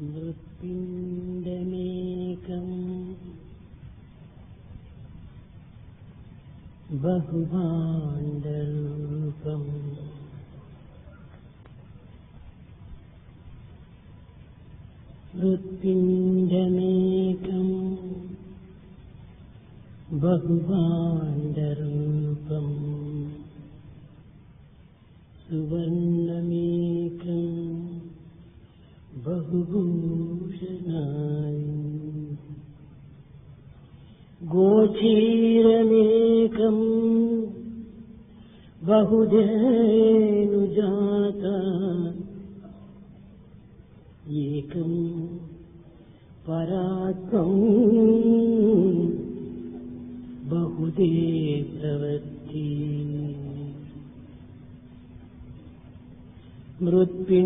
మృత్పిండమేకం బహుభాండరూపం మృత్పిండమేకం బహుభాండరూపం సువర్ణమేకం బహుభూషణాయ గోచీరమేకం బహుధేనుజాత ఏకం పరాత్మం బహుదేవతి మృత్పిండమేకం.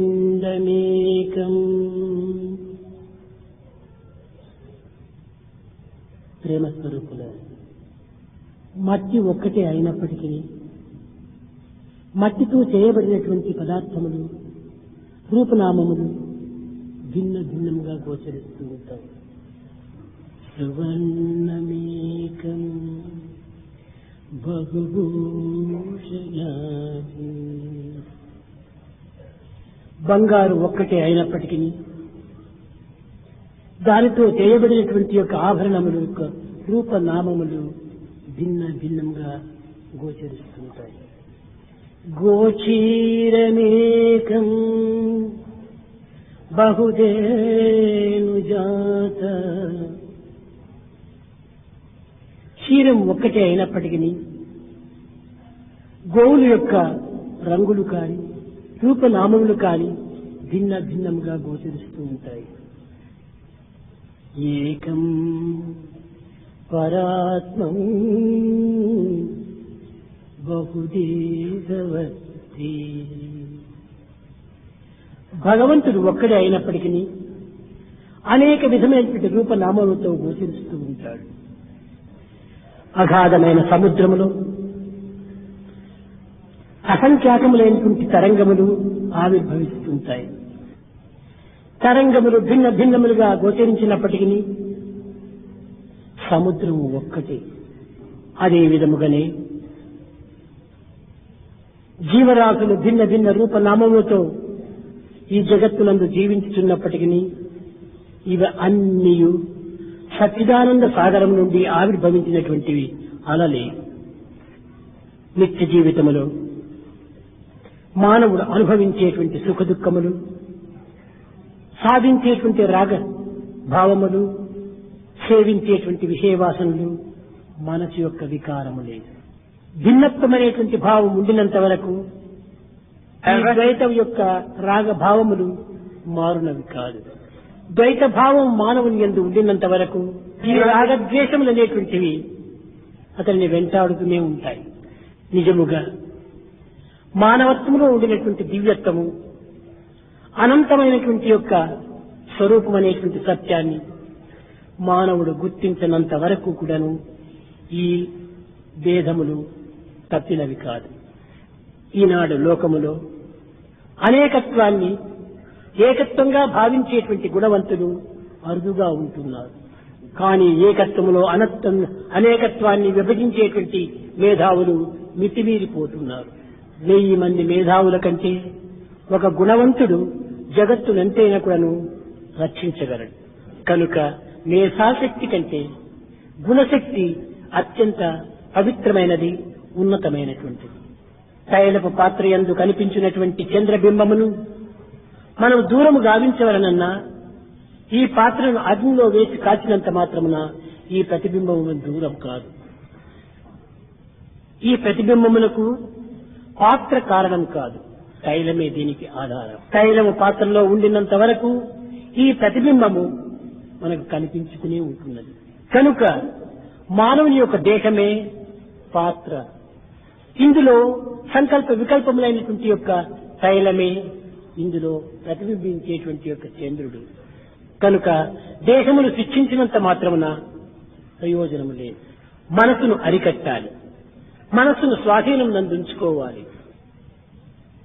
ప్రేమస్వరూపుల మట్టి ఒక్కటే అయినప్పటికీ మట్టితో చేయబడినటువంటి పదార్థములు రూపనామములు భిన్న భిన్నంగా గోచరిస్తూ ఉంటాయి. సువర్ణమేకం బహుభూషణాయ బంగారు ఒక్కటే అయినప్పటికీ దానితో చేయబడినటువంటి యొక్క ఆభరణములు యొక్క రూపనామములు భిన్న భిన్నంగా గోచరిస్తుంటాయి. గోచీరమేకం బహుధేనుజాత క్షీరం ఒక్కటే అయినప్పటికీ గోవుల యొక్క రంగులు కాని రూపనామములు కాని భిన్న భిన్నంగా గోచరిస్తూ ఉంటాయి. ఏకం పరాత్మం బహుదేవతి భగవంతుడు ఒక్కడే అయినప్పటికీ అనేక విధమైనటువంటి రూపనామములతో గోచరిస్తూ ఉంటాడు. అగాధమైన సముద్రములో అసంఖ్యాకములైనటువంటి తరంగములు ఆవిర్భవిస్తుంటాయి. తరంగములు భిన్న భిన్నములుగా గోచరించినప్పటికీ సముద్రము ఒక్కటే. అదే విధముగానే జీవరాశులు భిన్న భిన్న రూపనామములతో ఈ జగత్తునందు జీవించుతున్నప్పటికీ ఇవి అన్నీ సచ్చిదానంద సాగరం నుండి ఆవిర్భవించినటువంటివి అలలే. నిత్య జీవితములో మానవుడు అనుభవించేటువంటి సుఖ దుఃఖములు, సాధించేటువంటి రాగ భావములు, సేవించేటువంటి విషయవాసనలు మనసు యొక్క వికారములే. భిన్నత్వమైనటువంటి భావం ఉండినంత వరకు ద్వైతం యొక్క రాగ భావములు మారునవి కాదు. ద్వైత భావం మానవుని యందు ఉండినంత వరకు ఈ రాగద్వేషములు అనేటువంటివి అతన్ని వెంటాడుతూనే ఉంటాయి. నిజముగా మానవత్వంలో ఉండినటువంటి దివ్యత్వము, అనంతమైనటువంటి యొక్క స్వరూపం అనేటువంటి సత్యాన్ని మానవుడు గుర్తించినంత వరకు కూడాను ఈ భేదములు తప్పినవి కాదు. ఈనాడు లోకములో అనేకత్వాన్ని ఏకత్వంగా భావించేటువంటి గుణవంతులు అరుదుగా ఉంటున్నారు. కానీ ఏకత్వములో అనేకత్వాన్ని విభజించేటువంటి మేధావులు మితిమీరిపోతున్నారు. 1000 మంది మేధావుల కంటే ఒక గుణవంతుడు జగత్తునంతైనా కూడాను రక్షించగలడు. కనుక మేధాశక్తి కంటే గుణశక్తి అత్యంత పవిత్రమైనది, ఉన్నతమైనటువంటిది. తైలపు పాత్ర యందు కనిపించినటువంటి చంద్రబింబమును మనం దూరము గావించవలనన్నా ఈ పాత్రను అగ్నిలో వేసి కాల్చినంత మాత్రమున ఈ ప్రతిబింబము దూరం కాదు. ఈ ప్రతిబింబములకు పాత్ర కారణం కాదు, తైలమే దీనికి ఆధారం. తైలము పాత్రలో ఉండినంత వరకు ఈ ప్రతిబింబము మనకు కనిపించుకునే ఉంటున్నది. కనుక మానవుని యొక్క దేహమే పాత్ర. ఇందులో సంకల్ప వికల్పములైనటువంటి యొక్క తైలమే ఇందులో ప్రతిబింబించేటువంటి యొక్క చంద్రుడు. కనుక దేహమును శిక్షించినంత మాత్రమున ప్రయోజనము లేదు. మనసును అరికట్టాలి, మనసును స్వాధీనం నందుంచుకోవాలి.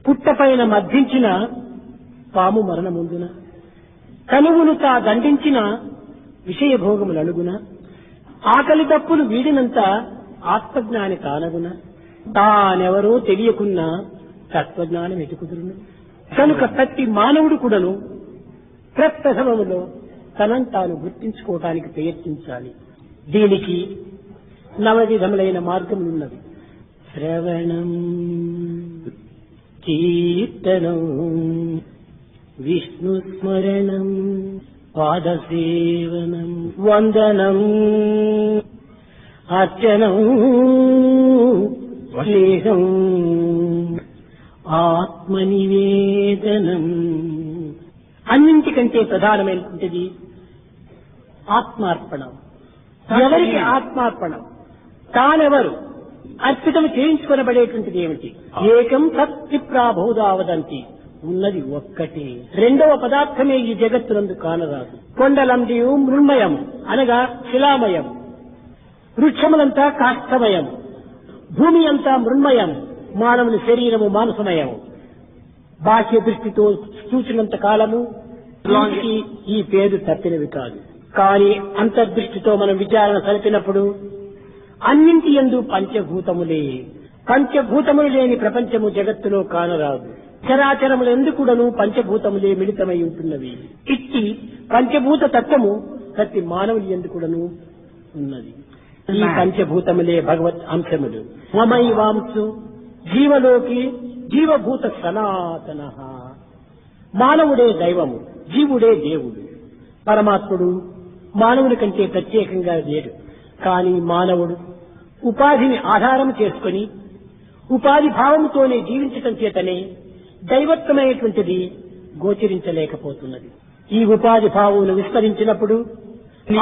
పుట్టపైన మద్దించిన పాము మరణముందున తనువును తా దండించిన విషయభోగములు అలుగున, ఆకలి తప్పులు వీడినంత ఆత్మజ్ఞాని కానగున, తానెవరో తెలియకున్నా తత్వజ్ఞానం ఎటుకుదురును. కనుక ప్రతి మానవుడు కూడాను ప్రప్రథమములో తనను తాను గుర్తించుకోవటానికి ప్రయత్నించాలి. దీనికి నవవిధములైన మార్గములున్నవి. శ్రవణం, కీర్తనం, విష్ణుస్మరణం, పాదసేవనం, వందనం, అర్చనం, స్నేహం, ఆత్మనివేదనం. అన్నింటికంటే ప్రధానమైనటువంటిది ఆత్మార్పణం. ఎవరికి ఆత్మార్పణం? తానెవరు? అర్పితం చేయించుకొనబడేటువంటిది ఏమిటి? ఏకం సత్విప్రాబోధావదంతి, ఉన్నది ఒక్కటే. రెండవ పదార్థమే ఈ జగత్తునందు కానరాదు. కొండలందియు మృణ్మయం అనగా శిలామయం, వృక్షములంతా కాష్టమయం, భూమి అంతా మృణ్మయం, మానవుని శరీరము మానసమయం. బాహ్య దృష్టితో చూసినంత కాలము ఈ పేరు తప్పినవి కాదు. కానీ అంతర్దృష్టితో మనం విచారణ సరిపినప్పుడు అన్నింటి యందు పంచభూతములే. పంచభూతములు లేని ప్రపంచము జగత్తులో కానరాదు. చరాచరములు ఎందుకుడను పంచభూతములే మిళితమై ఉంటున్నవి. ఇట్టి పంచభూత తత్వము ప్రతి మానవుని ఎందుకుడను ఉన్నది. ఈ పంచభూతములే భగవత్ అంశములు. మమైవాంసు జీవలోకి జీవభూత సనాతన. మానవుడే దైవము, జీవుడే దేవుడు. పరమాత్ముడు మానవుని కంటే ప్రత్యేకంగా లేడు. కానీ మానవుడు ఉపాధిని ఆధారం చేసుకుని ఉపాధి భావముతోనే జీవించటం చేతనే దైవత్వమైనటువంటిది గోచరించలేకపోతున్నది. ఈ ఉపాధి భావమును విస్తరించినప్పుడు,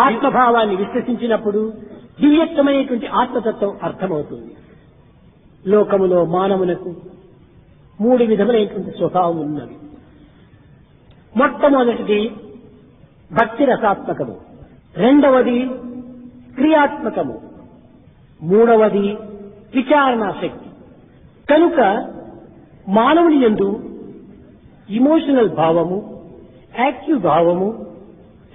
ఆత్మభావాన్ని విశ్వసించినప్పుడు దివ్యత్వమైనటువంటి ఆత్మతత్వం అర్థమవుతుంది. లోకములో మానవులకు 3 విధములైనటువంటి స్వభావం ఉన్నది. మొట్టమొదటిది భక్తి రసాత్మకము, రెండవది క్రియాత్మకము, మూడవది విచారణాశక్తి. కనుక మానవుని యందు ఇమోషనల్ భావము, యాక్టివ్ భావము,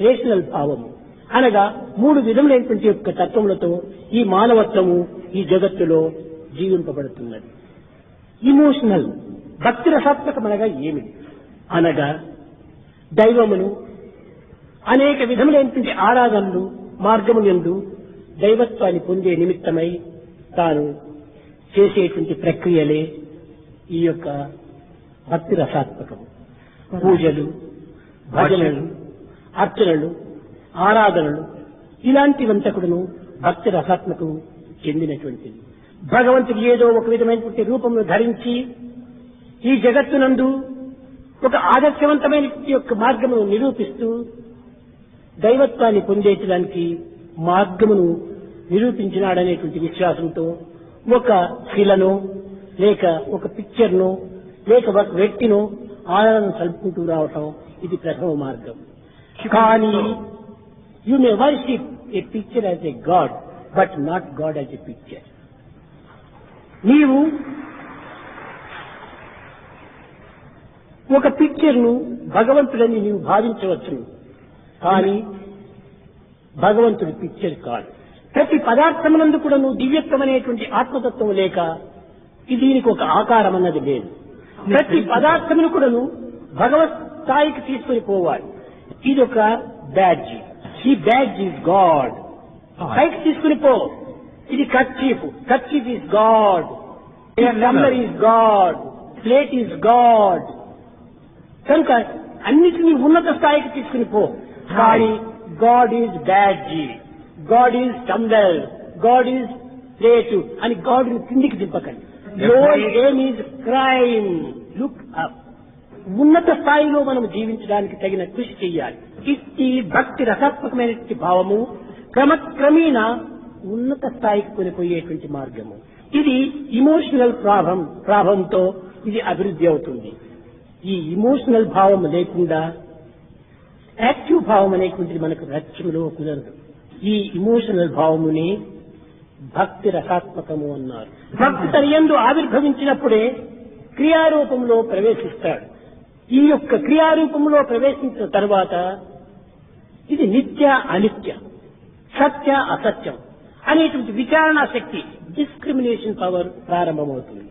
రేషనల్ భావము అనగా 3 విధములైనటువంటి యొక్క తత్వములతో ఈ మానవత్వము ఈ జగత్తులో జీవింపబడుతున్నది. ఇమోషనల్ భక్తి రసాత్మకమనగా ఏమిటి అనగా దైవమును అనేక విధములైనటువంటి ఆరాధనలు మార్గములందు దైవత్వాన్ని పొందే నిమిత్తమై తాను చేసేటువంటి ప్రక్రియలే ఈ యొక్క భక్తి రసాత్మకము. పూజలు, భజనలు, అర్చనలు, ఆరాధనలు ఇలాంటివంతకుడును భక్తి రసాత్మకం చెందినటువంటిది. భగవంతుడు ఏదో ఒక విధమైనటువంటి రూపమును ధరించి ఈ జగత్తునందు ఒక ఆదర్శవంతమైన యొక్క మార్గమును నిరూపిస్తూ దైవత్వాన్ని పొందేయడానికి మార్గమును నిరూపించినాడనేటువంటి విశ్వాసంతో ఒక శిలను లేక ఒక పిక్చర్ను లేక ఒక వ్యక్తిను ఆరాధన సలుపుకుంటూ రావటం ఇది ప్రథమ మార్గం. కానీ you may worship A picture as a God but not God as a picture. నీవు ఒక పిక్చర్ను భగవంతుడని నీవు భావించవచ్చు, కానీ భగవంతుడి పిక్చర్ కాదు. ప్రతి పదార్థమునందు కూడా నువ్వు దివ్యత్వమనేటువంటి ఆత్మతత్వం లేక దీనికి ఒక ఆకారం అన్నది లేదు. ప్రతి పదార్థమును కూడాను భగవత్ స్థాయికి తీసుకుని పోవాలి. ఇది ఒక బ్యాడ్జ్. ఈ బ్యాడ్జ్ ఈజ్ గాడ్. పైకి తీసుకుని పో. ఇది kerchief. Kerchief is God. Tumbler is God. Plate is God. కనుక అన్నిటినీ ఉన్నత స్థాయికి తీసుకుని పో. కానీ God is badge, God is tumbler, God is plate అని గాడ్ కిందికి దింపకండి. Lower aim is crime. Look up. ఉన్నత స్థాయిలో మనం జీవించడానికి తగిన కృషి చేయాలి. ఈ భక్తి రసాత్మకమైనటువంటి భావము క్రమక్రమేణా ఉన్నత స్థాయికి కొనిపోయేటువంటి మార్గము. ఇది ఇమోషనల్ ప్రాభంతో ఇది అభివృద్ధి అవుతుంది. ఈ ఇమోషనల్ భావం లేకుండా యాక్టివ్ భావం అనేటువంటిది మనకు రచనలో కుదరదు. ఈ ఇమోషనల్ భావముని భక్తి రసాత్మకము అన్నారు. భక్తి తన యందు ఆవిర్భవించినప్పుడే క్రియారూపంలో ప్రవేశిస్తాడు. ఈ యొక్క క్రియారూపంలో ప్రవేశించిన తర్వాత ఇది నిత్య అనిత్య, సత్య అసత్యం అనేటువంటి విచారణ శక్తి, డిస్క్రిమినేషన్ పవర్ ప్రారంభమవుతుంది.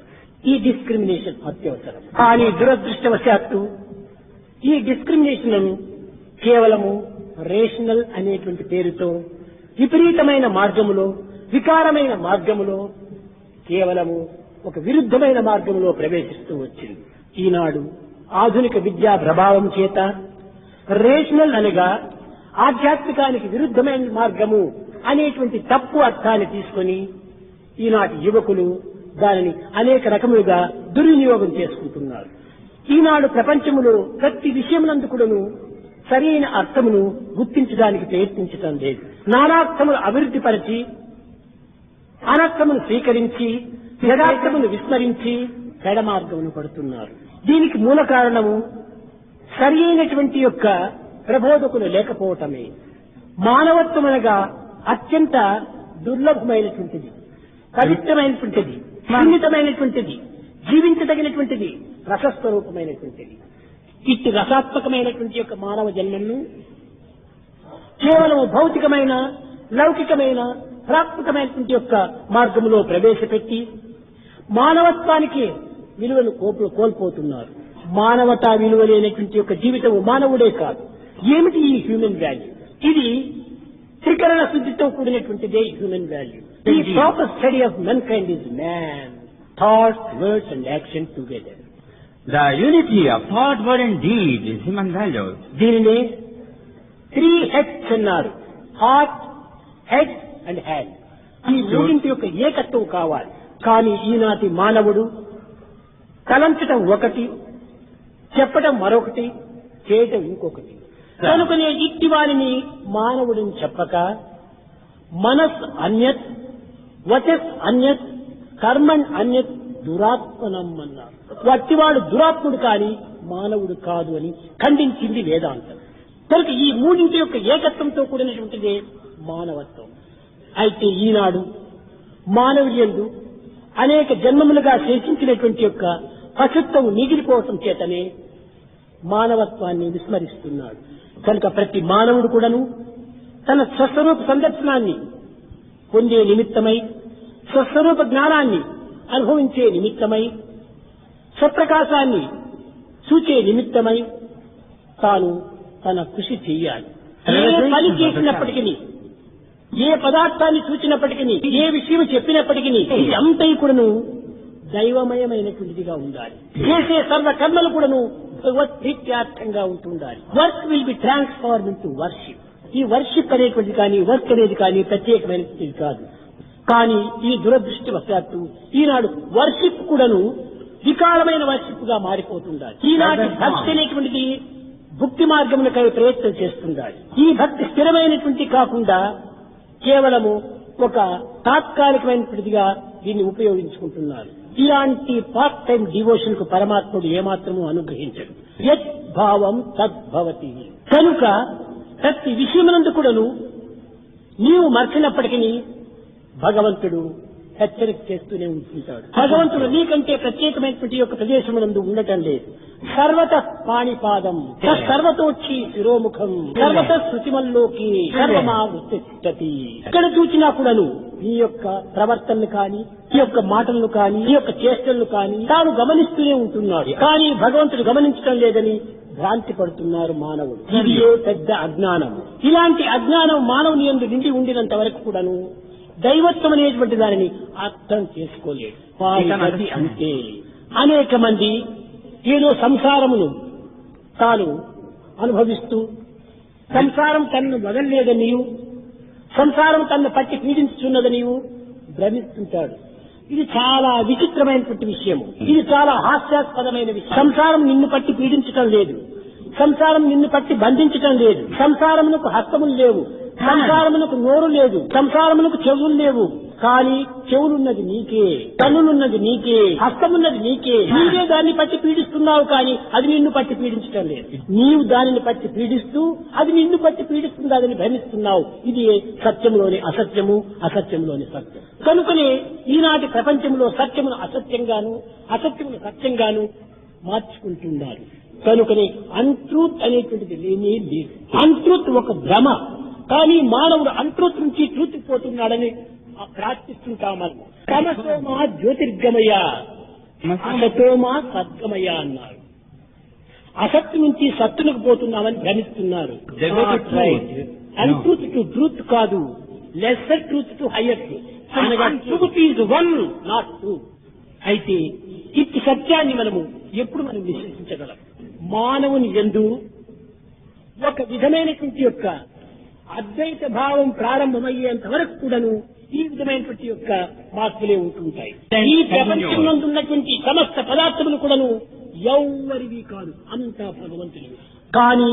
ఈ డిస్క్రిమినేషన్ అత్యవసరం. కానీ దురదృష్టవశాత్తు ఈ డిస్క్రిమినేషన్ కేవలము రేషనల్ అనేటువంటి పేరుతో విపరీతమైన మార్గములో, వికారమైన మార్గములో, కేవలము ఒక విరుద్ధమైన మార్గంలో ప్రవేశిస్తూ వచ్చింది. ఈనాడు ఆధునిక విద్యా ప్రభావం చేత రేషనల్ అనగా ఆధ్యాత్మికానికి విరుద్ధమైన మార్గము అనేటువంటి తప్పు అర్థాన్ని తీసుకొని ఈనాటి యువకులు దానిని అనేక రకములుగా దుర్వినియోగం చేసుకుంటున్నారు. ఈనాడు ప్రపంచములో ప్రతి విషయమునందు కూడాను సరైన అర్థమును గుర్తించడానికి ప్రయత్నించటం లేదు. నానార్థములు అభివృద్ధి పరిచి అనర్థమును స్వీకరించి యథార్థమును విస్మరించి పెడమార్గమును పడుతున్నారు. దీనికి మూల కారణము సరి అయినటువంటి యొక్క ప్రబోధకులు లేకపోవటమే. మానవత్వం అనగా అత్యంత దుర్లభమైనటువంటిది, పవిత్రమైనటువంటిది, సున్నితమైనటువంటిది, జీవించదగినటువంటిది, రసస్వరూపమైనటువంటిది. ఇట్టి రసాత్మకమైనటువంటి యొక్క మానవ జన్మను కేవలం భౌతికమైన, లౌకికమైన, ప్రాకృతమైనటువంటి యొక్క మార్గంలో ప్రవేశపెట్టి మానవత్వానికి విలువను కోల్పోతున్నారు. మానవతా విలువ లేనటువంటి యొక్క జీవితం మానవుడే కాదు. ఏమిటి ఈ హ్యూమన్ వాల్యూ? ఇది త్రికరణ శుద్ధితో కూడినటువంటిదే హ్యూమన్ వాల్యూ. ఈ proper study of men kind is man, thought, words and action together. The unity of thought, word and deed is human value. దీనినే 3 heads అన్నారు. Heart, head and hand. ఈ మూడింటి యొక్క ఏకత్వం కావాలి. కానీ ఈనాటి మానవుడు తలంచటం ఒకటి, చెప్పటం మరొకటి, చేయటం ఇంకొకటి. కనుకనే ఇట్టి వారిని మానవుడిని చెప్పక మనస్ అన్యత్, వచస్ అన్యత్, కర్మణ్ అన్యత్, దురాత్మనం అన్నారు. వట్టివాడు దురాత్ముడు కాని మానవుడు కాదు అని ఖండించింది వేదాంతం. కనుక ఈ మూడింటి యొక్క ఏకత్వంతో కూడినటువంటిదే మానవత్వం. అయితే ఈనాడు మానవులందు అనేక జన్మములుగా శేషించినటువంటి యొక్క పశుత్వం మిగిలిపోవటం చేతనే మానవత్వాన్ని విస్మరిస్తున్నాడు. కనుక ప్రతి మానవుడు కూడాను తన స్వస్వరూప సందర్శనాన్ని పొందే నిమిత్తమై, స్వస్వరూప జ్ఞానాన్ని అనుభవించే నిమిత్తమై, స్వప్రకాశాన్ని చూచే నిమిత్తమై తాను తన కృషి చెయ్యాలి. ఏ పని చేసినప్పటికీ, ఏ పదార్థాన్ని చూచినప్పటికీ, ఏ విషయం చెప్పినప్పటికీ ఇది అంతయు కూడాను దైవమయమైనటువంటిదిగా ఉండాలి. చేసే సర్వ కర్మలు కూడాను భగవత్ ప్రీత్యార్థంగా ఉంటుండాలి. Work will be transform into worship. ఈ వర్షిప్ అనేటువంటిది కానీ, వర్క్ అనేది కానీ ప్రత్యేకమైనటువంటిది కాదు. కానీ ఈ దురదృష్టవశాత్తు ఈనాడు వర్షిప్ కూడాను వికారమైన వర్షిప్ గా మారిపోతుండాలి. ఈనాటి భక్తి అనేటువంటిది భక్తి మార్గములకై ప్రయత్నం చేస్తుండాలి. ఈ భక్తి స్థిరమైనటువంటి కాకుండా కేవలము ఒక తాత్కాలికమైనటువంటిదిగా దీన్ని ఉపయోగించుకుంటున్నారు. ఇలాంటి పార్ట్ టైం డివోషన్ కు పరమాత్ముడు ఏమాత్రము అనుగ్రహించడు. యత్ భావం తద్భవతి. కనుక ప్రతి విషయమునందు కూడాను నీవు మర్చినప్పటికీ భగవంతుడు హెచ్చరిక చేస్తూనే ఉంటుంటాడు. భగవంతుడు నీకంటే ప్రత్యేకమైనటువంటి యొక్క ప్రదేశమునందు ఉండటం లేదు. సర్వత పాణిపాదం, సర్వతోక్షి శిరోముఖం, సర్వత శృతిమల్లోకి సర్వమా ఉత్తిష్టతి. ఇక్కడ చూచినా కూడాను నీ యొక్క ప్రవర్తనలు కానీ, ఈ యొక్క మాటలను కానీ, ఈ యొక్క చేష్టలను కానీ తాను గమనిస్తూనే ఉంటున్నాడు. కానీ భగవంతుడు గమనించడం లేదని భ్రాంతి పడుతున్నారు మానవుడు. ఇది పెద్ద అజ్ఞానం. ఇలాంటి అజ్ఞానం మానవుని యందు నిండి ఉండినంత వరకు కూడాను దైవత్వం అనేటువంటి దానిని అర్థం చేసుకోలేడు. వారి అంతే. అనేక మంది ఏదో సంసారమును తాను అనుభవిస్తూ సంసారం తనను వదలలేదని, సంసారం తనను పట్టి పీడించుతున్నదని భ్రమిస్తుంటాడు. ఇది చాలా విచిత్రమైనటువంటి విషయము. ఇది చాలా హాస్యాస్పదమైన విషయం. సంసారం నిన్ను పట్టి పీడించటం లేదు, సంసారం నిన్ను పట్టి బంధించటం లేదు. సంసారమునకు హస్తములు లేవు, సంసారమునకు నోరు లేదు, సంసారమునకు చెవులు లేవు. కానీ చెవులున్నది నీకే, కన్నులున్నది నీకే, హస్తమున్నది నీకే. నీవే దాన్ని పట్టి పీడిస్తున్నావు, కానీ అది నిన్ను పట్టి పీడించటం లేదు. నీవు దానిని పట్టి పీడిస్తూ అది నిన్ను పట్టి పీడిస్తుందని భ్రమిస్తున్నావు. ఇది సత్యంలోని అసత్యము, అసత్యంలోని సత్యం. కనుకనే ఈనాటి ప్రపంచంలో సత్యమును అసత్యంగాను, అసత్యమును సత్యంగాను మార్చుకుంటున్నారు. కనుకనే అన్ట్రూత్ అనేటువంటిది లేనే లేదు. అన్ట్రూత్ ఒక భ్రమ. కానీ మానవుడు అన్ట్రూత్ నుంచి ట్రూత్ పోతున్నాడని ప్రార్థిస్తుంటాం మనం. తమసోమా జ్యోతిర్గమయ, అసతోమా సద్గమయ అన్నారు. అసత్తు నుంచి సత్తులకు పోతున్నామని భ్రమిస్తున్నారు. అన్ట్రూత్ టు ట్రూత్ కాదు, lesser truth to higher truth. అనగా truth is one, not two. అయితే ఇట్టి సత్యాన్ని మనము ఎప్పుడు మనం విశ్వసించగలం? మానవుని యందు ఒక విధమైనటువంటి యొక్క అద్వైత భావం ప్రారంభమయ్యేంత వరకు కూడాను ఈ విధమైనటువంటి యొక్క మార్పులే ఉంటుంటాయి. ఈ ప్రపంచంలో ఉన్నటువంటి సమస్త పదార్థములు కూడాను ఎవ్వరివి కాదు, అంతా భగవంతుడివి. కానీ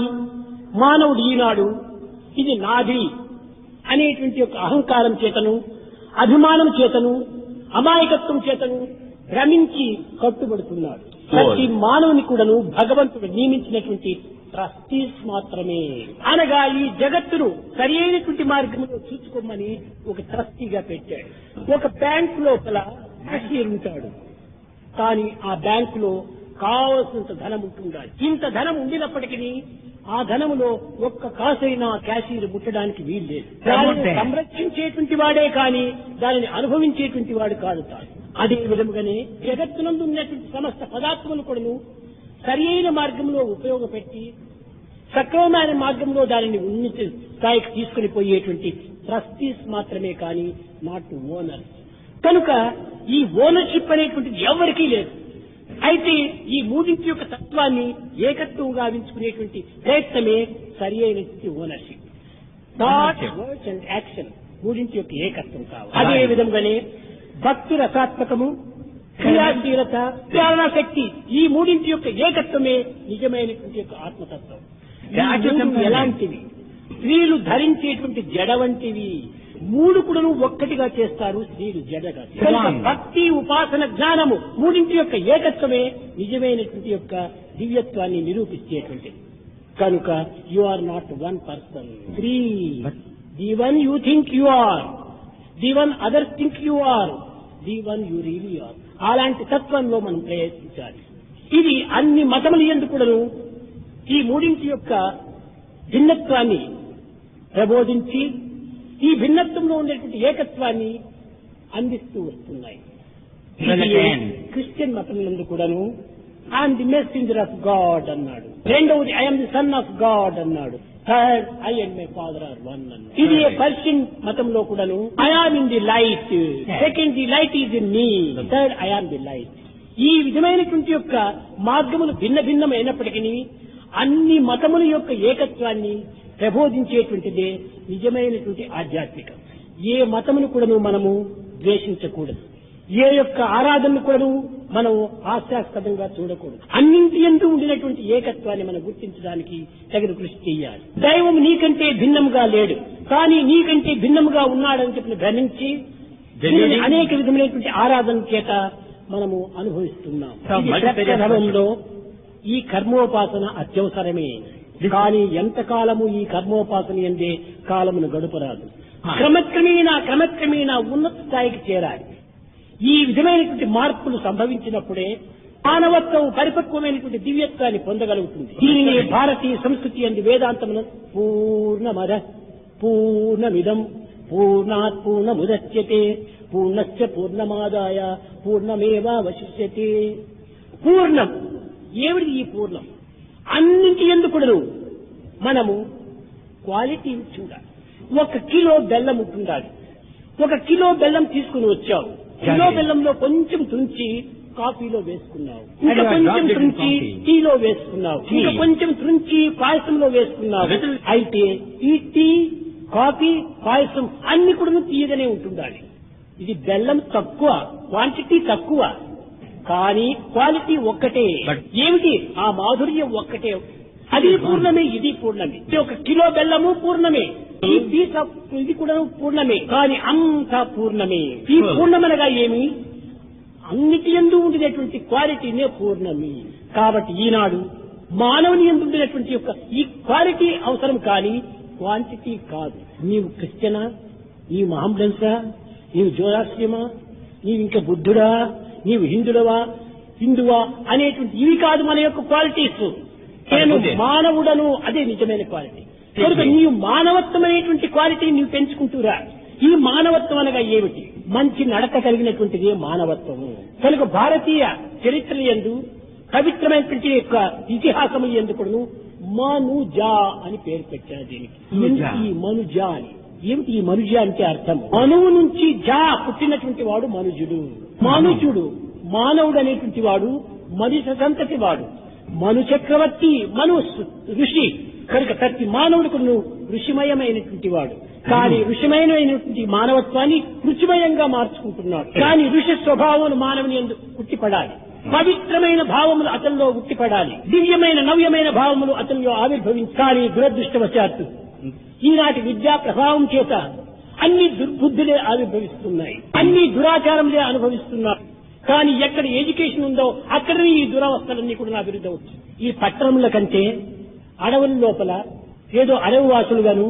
మానవుడు ఈనాడు ఇది నాది అనేటువంటి యొక్క అహంకారం చేతను, అభిమానం చేతను, అమాయకత్వం చేతను భ్రమించి కట్టుబడుతున్నాడు. ప్రతి మానవుని కూడాను భగవంతుడు నియమించినటువంటి ట్రస్టీస్ మాత్రమే. అనగా ఈ జగత్తును సరి అయినటువంటి మార్గంలో చూసుకోమని ఒక ట్రస్టీగా పెట్టాడు. ఒక బ్యాంక్ లోపల క్యాషియర్ ఉంటాడు. కానీ ఆ బ్యాంకులో కావలసినంత ధనం ఉంటుండాలి. ఇంత ధనం ఉండినప్పటికీ ఆ ధనములో ఒక్క కాసైనా క్యాషియర్ ముట్టడానికి వీల్లేదు. దానిని సంరక్షించేటువంటి వాడే కానీ దానిని అనుభవించేటువంటి వాడు కాదు తాను. అదే విధముగానే జగత్తునందు ఉన్నటువంటి సమస్త పదార్థములు కూడాను సరి అయిన మార్గంలో ఉపయోగపెట్టి సక్రమమైన మార్గంలో దానిని ఉన్నత స్థాయికి తీసుకుని పోయేటువంటి ట్రస్టీస్ మాత్రమే కానీ నాట్ ఓనర్. కనుక ఈ ఓనర్షిప్ అనేటువంటిది ఎవరికీ లేదు. అయితే ఈ మూడింటి యొక్క తత్వాన్ని ఏకత్వం గావించుకునేటువంటి ప్రయత్నమే సరి అయినటువంటి ownership. Thought, words and action మూడింటి యొక్క ఏకత్వం కావాలి. అదే విధంగానే భక్తి రసాత్మకము, క్రియాశీలత, ప్రేరణ శక్తి ఈ మూడింటి యొక్క ఏకత్వమే నిజమైనటువంటి యొక్క ఆత్మతత్వం. ఎలాంటివి? స్త్రీలు ధరించేటువంటి జడ వంటివి. మూడు కూడాను ఒక్కటిగా చేస్తారు, స్త్రీలు జడగా. భక్తి, ఉపాసన, జ్ఞానము మూడింటి యొక్క ఏకత్వమే నిజమైనటువంటి యొక్క దివ్యత్వాన్ని నిరూపించేటువంటిది. కనుక you are not one person, three. The one you think you are, the one others think you are, the one you really are. అలాంటి తత్వంలో మనం ప్రయత్నించాలి. ఇది అన్ని మతములు యందు కూడాను ఈ మూడింటి యొక్క భిన్నత్వాన్ని ప్రబోధించి ఈ భిన్నత్వంలో ఉండేటువంటి ఏకత్వాన్ని అందిస్తూ వస్తున్నాయి. క్రిస్టియన్ మతములందు కూడాను I'm the messenger of God అన్నాడు. రెండవది I'm the son of God అన్నాడు. Third I and my father are one అన్నాడు. ఇది పర్షియన్ మతంలో కూడాను I am in the light, second the light is in me, third I am the light. ఈ విధమైనటువంటి యొక్క మార్గములు భిన్న భిన్నమైనప్పటికీ అన్ని మతముల యొక్క ఏకత్వాన్ని ప్రబోధించేటువంటిదే నిజమైనటువంటి ఆధ్యాత్మికం. ఏ మతమును కూడాను మనము ద్వేషించకూడదు, ఏ యొక్క ఆరాధనను కూడాను మనం హాస్యాస్పదంగా చూడకూడదు. అన్నింటి యందు ఉండినటువంటి ఏకత్వాన్ని మనం గుర్తించడానికి తగిన కృషి చేయాలి. దైవం నీకంటే భిన్నముగా లేడు, కానీ నీకంటే భిన్నముగా ఉన్నాడని చెప్పిన భ్రమించి అనేక విధమైనటువంటి ఆరాధన చేత మనము అనుభవిస్తున్నాం. క్రమంలో ఈ కర్మోపాసన అత్యవసరమే. కానీ ఎంతకాలము ఈ కర్మోపాసన ఎందే కాలమును గడుపరాదు. క్రమక్రమేణా ఉన్నత స్థాయికి చేరాలి. ఈ విధమైనటువంటి మార్పులు సంభవించినప్పుడే మానవత్వం పరిపక్వమైనటువంటి దివ్యత్వాన్ని పొందగలుగుతుంది. దీనిని భారతీయ సంస్కృతి అందు వేదాంతమును పూర్ణమద పూర్ణమిదం పూర్ణాత్ పూర్ణముదచ్యతే పూర్ణస్య పూర్ణమాదాయ పూర్ణమేవావశిష్యతే. పూర్ణం ఏమిటి? ఈ పూర్ణం అన్నింటి ఎందుకు మనము క్వాలిటీని చూడాలి. 1 కిలో బెల్లం ఉంటుండాలి. 1 కిలో బెల్లం తీసుకుని వచ్చావు, కిలో బెల్లంలో కొంచెం తుంచి కాఫీలో వేసుకున్నావు, ఇంకా కొంచెం తుంచి టీలో వేసుకున్నావు, ఇంకా కొంచెం తుంచి పాయసంలో వేసుకున్నావు. అయితే ఈ టీ, కాఫీ, పాయసం అన్ని కూడా తీయగానే ఉంటుండాలి. ఇది బెల్లం తక్కువ, క్వాంటిటీ తక్కువ, కానీ క్వాలిటీ ఒక్కటే. ఏమిటి? ఆ మాధుర్యం ఒక్కటే. అది పూర్ణమే, ఇది పూర్ణమే. 1 కిలో బెల్లము పూర్ణమే, ఈ పీస్ ఇది కూడా పూర్ణమే, కానీ అంతా పూర్ణమే. ఈ పూర్ణమనగా ఏమి? అన్నిటి యందు ఉండినటువంటి క్వాలిటీనే పూర్ణమి. కాబట్టి ఈనాడు మానవుని యందు ఉండినటువంటి యొక్క ఈ క్వాలిటీ అవసరం, కానీ క్వాంటిటీ కాదు. నీవు క్రిస్టియనా, నీవు మహమ్మదన్సా, నీవు జోరాస్ట్రియమా, నీవు ఇంకా బుద్ధుడా, నీవు హిందువా అనేటువంటి ఇవి కాదు మన యొక్క క్వాలిటీస్. నేను మానవుడను, అదే నిజమైన క్వాలిటీ. కనుక నీవు మానవత్వం అనేటువంటి క్వాలిటీని నీవు పెంచుకుంటూరా. ఈ మానవత్వం అనగా ఏమిటి? మంచి నడత కలిగినటువంటిది మానవత్వము. కనుక భారతీయ చరిత్ర యందు పవిత్రమైనటువంటి యొక్క ఇతిహాసము యందు కూడాను మనుజా అని పేరు పెట్టారు దీనికి. ఈ మనుజా అని ఏమిటి? ఈ మనుజ అంటే అర్థం మనువు నుంచి జా పుట్టినటువంటి వాడు మనుజుడు. మనుజుడు మానవుడు అనేటువంటి వాడు మనుష సంతతి వాడు. మను చక్రవర్తి, మను ఋషి. కనుక ప్రతి మానవుడికి ఋషిమయమైనటువంటి వాడు. కానీ ఋషిమయమైనటువంటి మానవత్వాన్ని రుచిమయంగా మార్చుకుంటున్నాడు. కానీ ఋషి స్వభావం మానవుని యందు పుట్టిపడాలి. పవిత్రమైన భావములు అతనిలో ఉట్టిపడాలి. దివ్యమైన నవ్యమైన భావములు అతనిలో ఆవిర్భవించాలి. దురదృష్టవశాత్తు ఈనాటి విద్యా ప్రభావం చేత అన్ని దుర్బుద్ధులే ఆవిర్భవిస్తున్నాయి, అన్ని దురాచారములే అనుభవిస్తున్నారు. కానీ ఎక్కడ ఎడ్యుకేషన్ ఉందో అక్కడనే ఈ దురవస్థలన్నీ కూడా అభివృద్ధి అవుతుంది. ఈ పట్టణముల కంటే అడవుల లోపల ఏదో అడవి వాసులుగాను,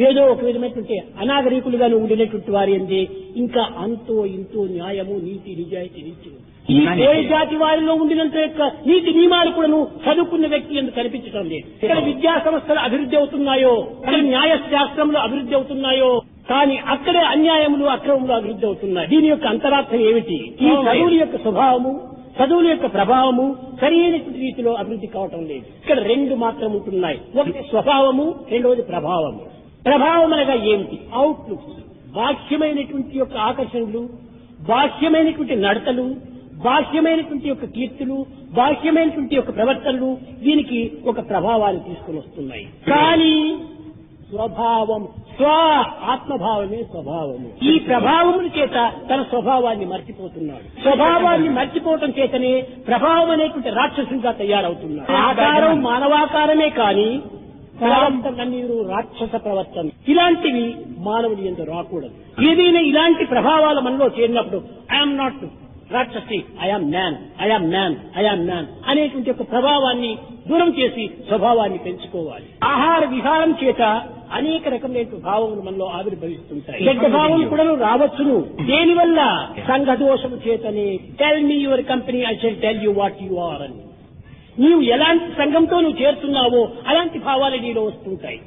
ఏదో ఒక విధమైనటువంటి అనాగరికులుగాను ఉండినటువంటి వారి అందే ఇంకా అంతో ఇంతో న్యాయము, నీతి, నిజాయితీ నిత్యం. ఈ కోయ జాతి వారిలో ఉండినంత యొక్క నీతి నియమాలు కూడా చదువుకున్న వ్యక్తి ఎందుకు కనిపించడం లేదు. ఇక్కడ విద్యా సంస్థలు అభివృద్ధి అవుతున్నాయో, ఇక్కడ న్యాయశాస్త్రంలో అభివృద్ధి అవుతున్నాయో, కానీ అక్కడే అన్యాయములు, అక్రమములు అభివృద్ధి అవుతున్నాయి. దీని యొక్క అంతరార్థం ఏమిటి? ఈ చదువుల యొక్క స్వభావము, చదువుల యొక్క ప్రభావము సరైనటువంటి రీతిలో అభివృద్ధి కావటం లేదు. ఇక్కడ రెండు మాత్రం ఉంటున్నాయి. ఒకటి స్వభావము, రెండవది ప్రభావము. ప్రభావం అనగా ఏమిటి? అవుట్లుక్స్, బాహ్యమైనటువంటి యొక్క ఆకర్షణలు, బాహ్యమైనటువంటి నడతలు, బాహ్యమైనటువంటి యొక్క కీర్తులు, బాహ్యమైనటువంటి యొక్క ప్రవర్తనలు దీనికి ఒక ప్రభావాన్ని తీసుకుని వస్తున్నాయి. కానీ స్వభావం, ఆత్మభావమే స్వభావము. ఈ ప్రభావముల చేత తన స్వభావాన్ని మర్చిపోతున్నాడు. స్వభావాన్ని మర్చిపోవటం చేతనే ప్రభావం అనేటువంటి రాక్షసుగా తయారవుతున్నాడు. ఆకారం మానవాకారమే కానీ ప్రవర్తన నీరు రాక్షస ప్రవర్తన. ఇలాంటివి మానవుని యందు రాకూడదు. ఏదైనా ఇలాంటి ప్రభావాలు మనలో చేరినప్పుడు ఐఎమ్ నాట్ రాక్షసి, I'm man, I'm man, I'm man అనేటువంటి ఒక ప్రభావాన్ని దూరం చేసి స్వభావాన్ని పెంచుకోవాలి. ఆహార విహారం చేత అనేక రకమైన భావములు మనలో ఆవిర్భవిస్తుంటాయి. చెడ్డ భావం కూడా రావచ్చును. దేనివల్ల? సంఘదోషము చేతనే. Tell me your company, I shall tell you what you are అని. నీవు ఎలాంటి సంఘంతో నువ్వు చేరుతున్నావో అలాంటి భావాలు నీలో వస్తుంటాయి.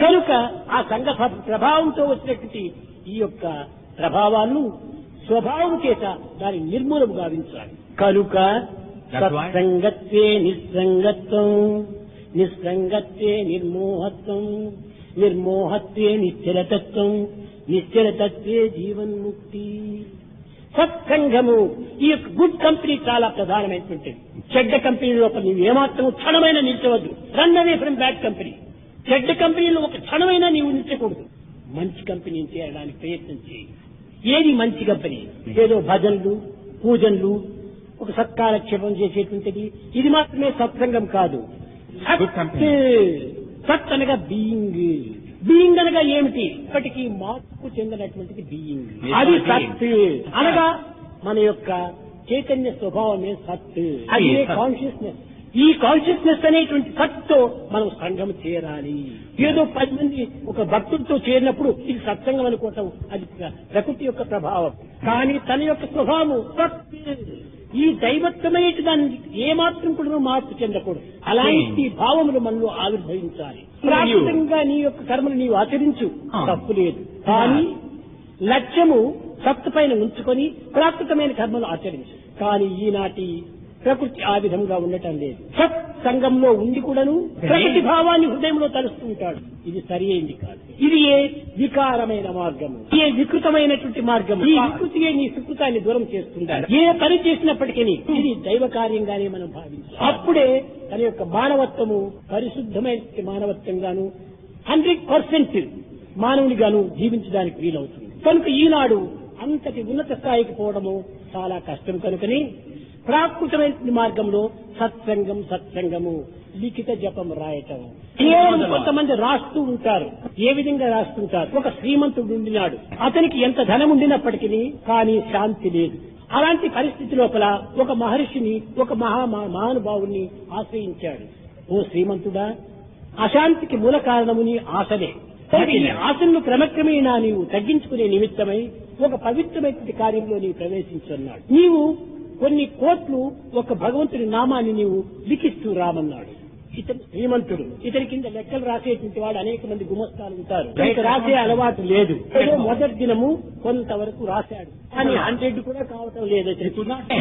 కనుక ఆ సంఘ ప్రభావంతో వచ్చినటువంటి ఈ యొక్క ప్రభావాలను స్వభావం చేత దాని నిర్మూలము గావించాలి. కనుక సత్సంగత్వే నిస్సంగత్వం, నిస్సంగత్వే నిర్మోహత్వం, నిర్మోహత్వే నిశ్చలతత్వం, నిశ్చలతత్వే జీవన్ముక్తి. సత్సంగము, ఈ యొక్క గుడ్ కంపెనీ చాలా ప్రధానమైనటువంటిది. చెడ్డ కంపెనీ లోపల నీవు ఏమాత్రం క్షణమైన నిలిచవద్దు. Run away from bad company. చెడ్డ కంపెనీలో ఒక క్షణమైనా నీవు నిలిచకూడదు. మంచి కంపెనీని చేయడానికి ప్రయత్నం చేయి. ఏది మంచి కంపెనీ? ఏదో భజనలు, పూజనలు, ఒక సత్కారక్షేపం చేసేటువంటిది, ఇది మాత్రమే సత్సంగం కాదు. సత్ అనగా బీయింగ్. బీయింగ్ అనగా ఏమిటి? ఇప్పటికీ మార్పు చెందినటువంటిది బీయింగ్. అది సత్ అనగా మన యొక్క చైతన్య స్వభావమే సత్. అది కాన్షియస్నెస్. ఈ కాన్షియస్నెస్ అనేటువంటి సత్తో మనం సంఘం చేరాలి. ఏదో 10 మంది ఒక భక్తులతో చేరినప్పుడు ఇది సత్సంగం అనుకోవటం అది ప్రకృతి యొక్క ప్రభావం. కానీ తన యొక్క స్వభావం సత్. ఈ దైవత్వమైన దాన్ని ఏమాత్రం కూడా మార్పు చెందకూడదు. అలాంటి భావములు మనలో ఆవిర్భవించాలి. ప్రాకృతంగా నీ యొక్క కర్మను నీవు ఆచరించు, తప్పు లేదు. కానీ లక్ష్యము సత్తు పైన ఉంచుకొని ప్రాకృతమైన కర్మలు ఆచరించు. కానీ ఈనాటి ప్రకృతి ఆ విధంగా ఉండటం లేదు. సత్ సంఘంలో ఉండి కూడాను ప్రకృతి భావాన్ని హృదయంలో తలుస్తుంటాడు. ఇది సరి అయింది కాదు. ఇది ఏ వికారమైన మార్గము, ఏ వికృతమైనటువంటి మార్గము. ఈ వికృతియే నీ సుకృతాన్ని దూరం చేస్తుంటాడు. ఏ పని చేసినప్పటికీ ఇది దైవ కార్యంగానే మనం భావించాలి. అప్పుడే తన యొక్క మానవత్వము పరిశుద్ధమైన మానవత్వంగాను 100% మానవునిగాను జీవించడానికి వీలవుతుంది. కనుక ఈనాడు అంతటి ఉన్నత స్థాయికి పోవడము చాలా కష్టం. కనుకని ప్రాకృతమైన మార్గంలో సత్సంగము, లిఖిత జపం రాయటం. కేవలం కొంతమంది రాస్తూ ఉంటారు. ఏ విధంగా రాస్తుంటారు? ఒక శ్రీమంతుడు ఉండినాడు, అతనికి ఎంత ధనం ఉండినప్పటికీ కానీ శాంతి లేదు. అలాంటి పరిస్థితి లోపల ఒక మహర్షిని, ఒక మహానుభావుని ఆశ్రయించాడు. ఓ శ్రీమంతుడా, అశాంతికి మూల కారణము నీ ఆశనే. ఈ ఆశను క్రమక్రమేణా నీవు తగ్గించుకునే నిమిత్తమై ఒక పవిత్రమైన కార్యంలో నీవు ప్రవేశించున్నాడు. నీవు కొన్ని కోట్లు ఒక భగవంతుని నామాన్ని నీవు లిఖిస్తూ రామన్నాడు. ఇతను శ్రీమంతుడు, ఇతని కింద లెక్కలు రాసేటువంటి వాడు అనేక మంది గుమస్తాలు ఉంటారు. ఇతనికి రాసే అలవాటు లేదు. ఏదో మొదటి దినము కొంతవరకు రాశాడు, కానీ 100 కూడా కావటం లేదు.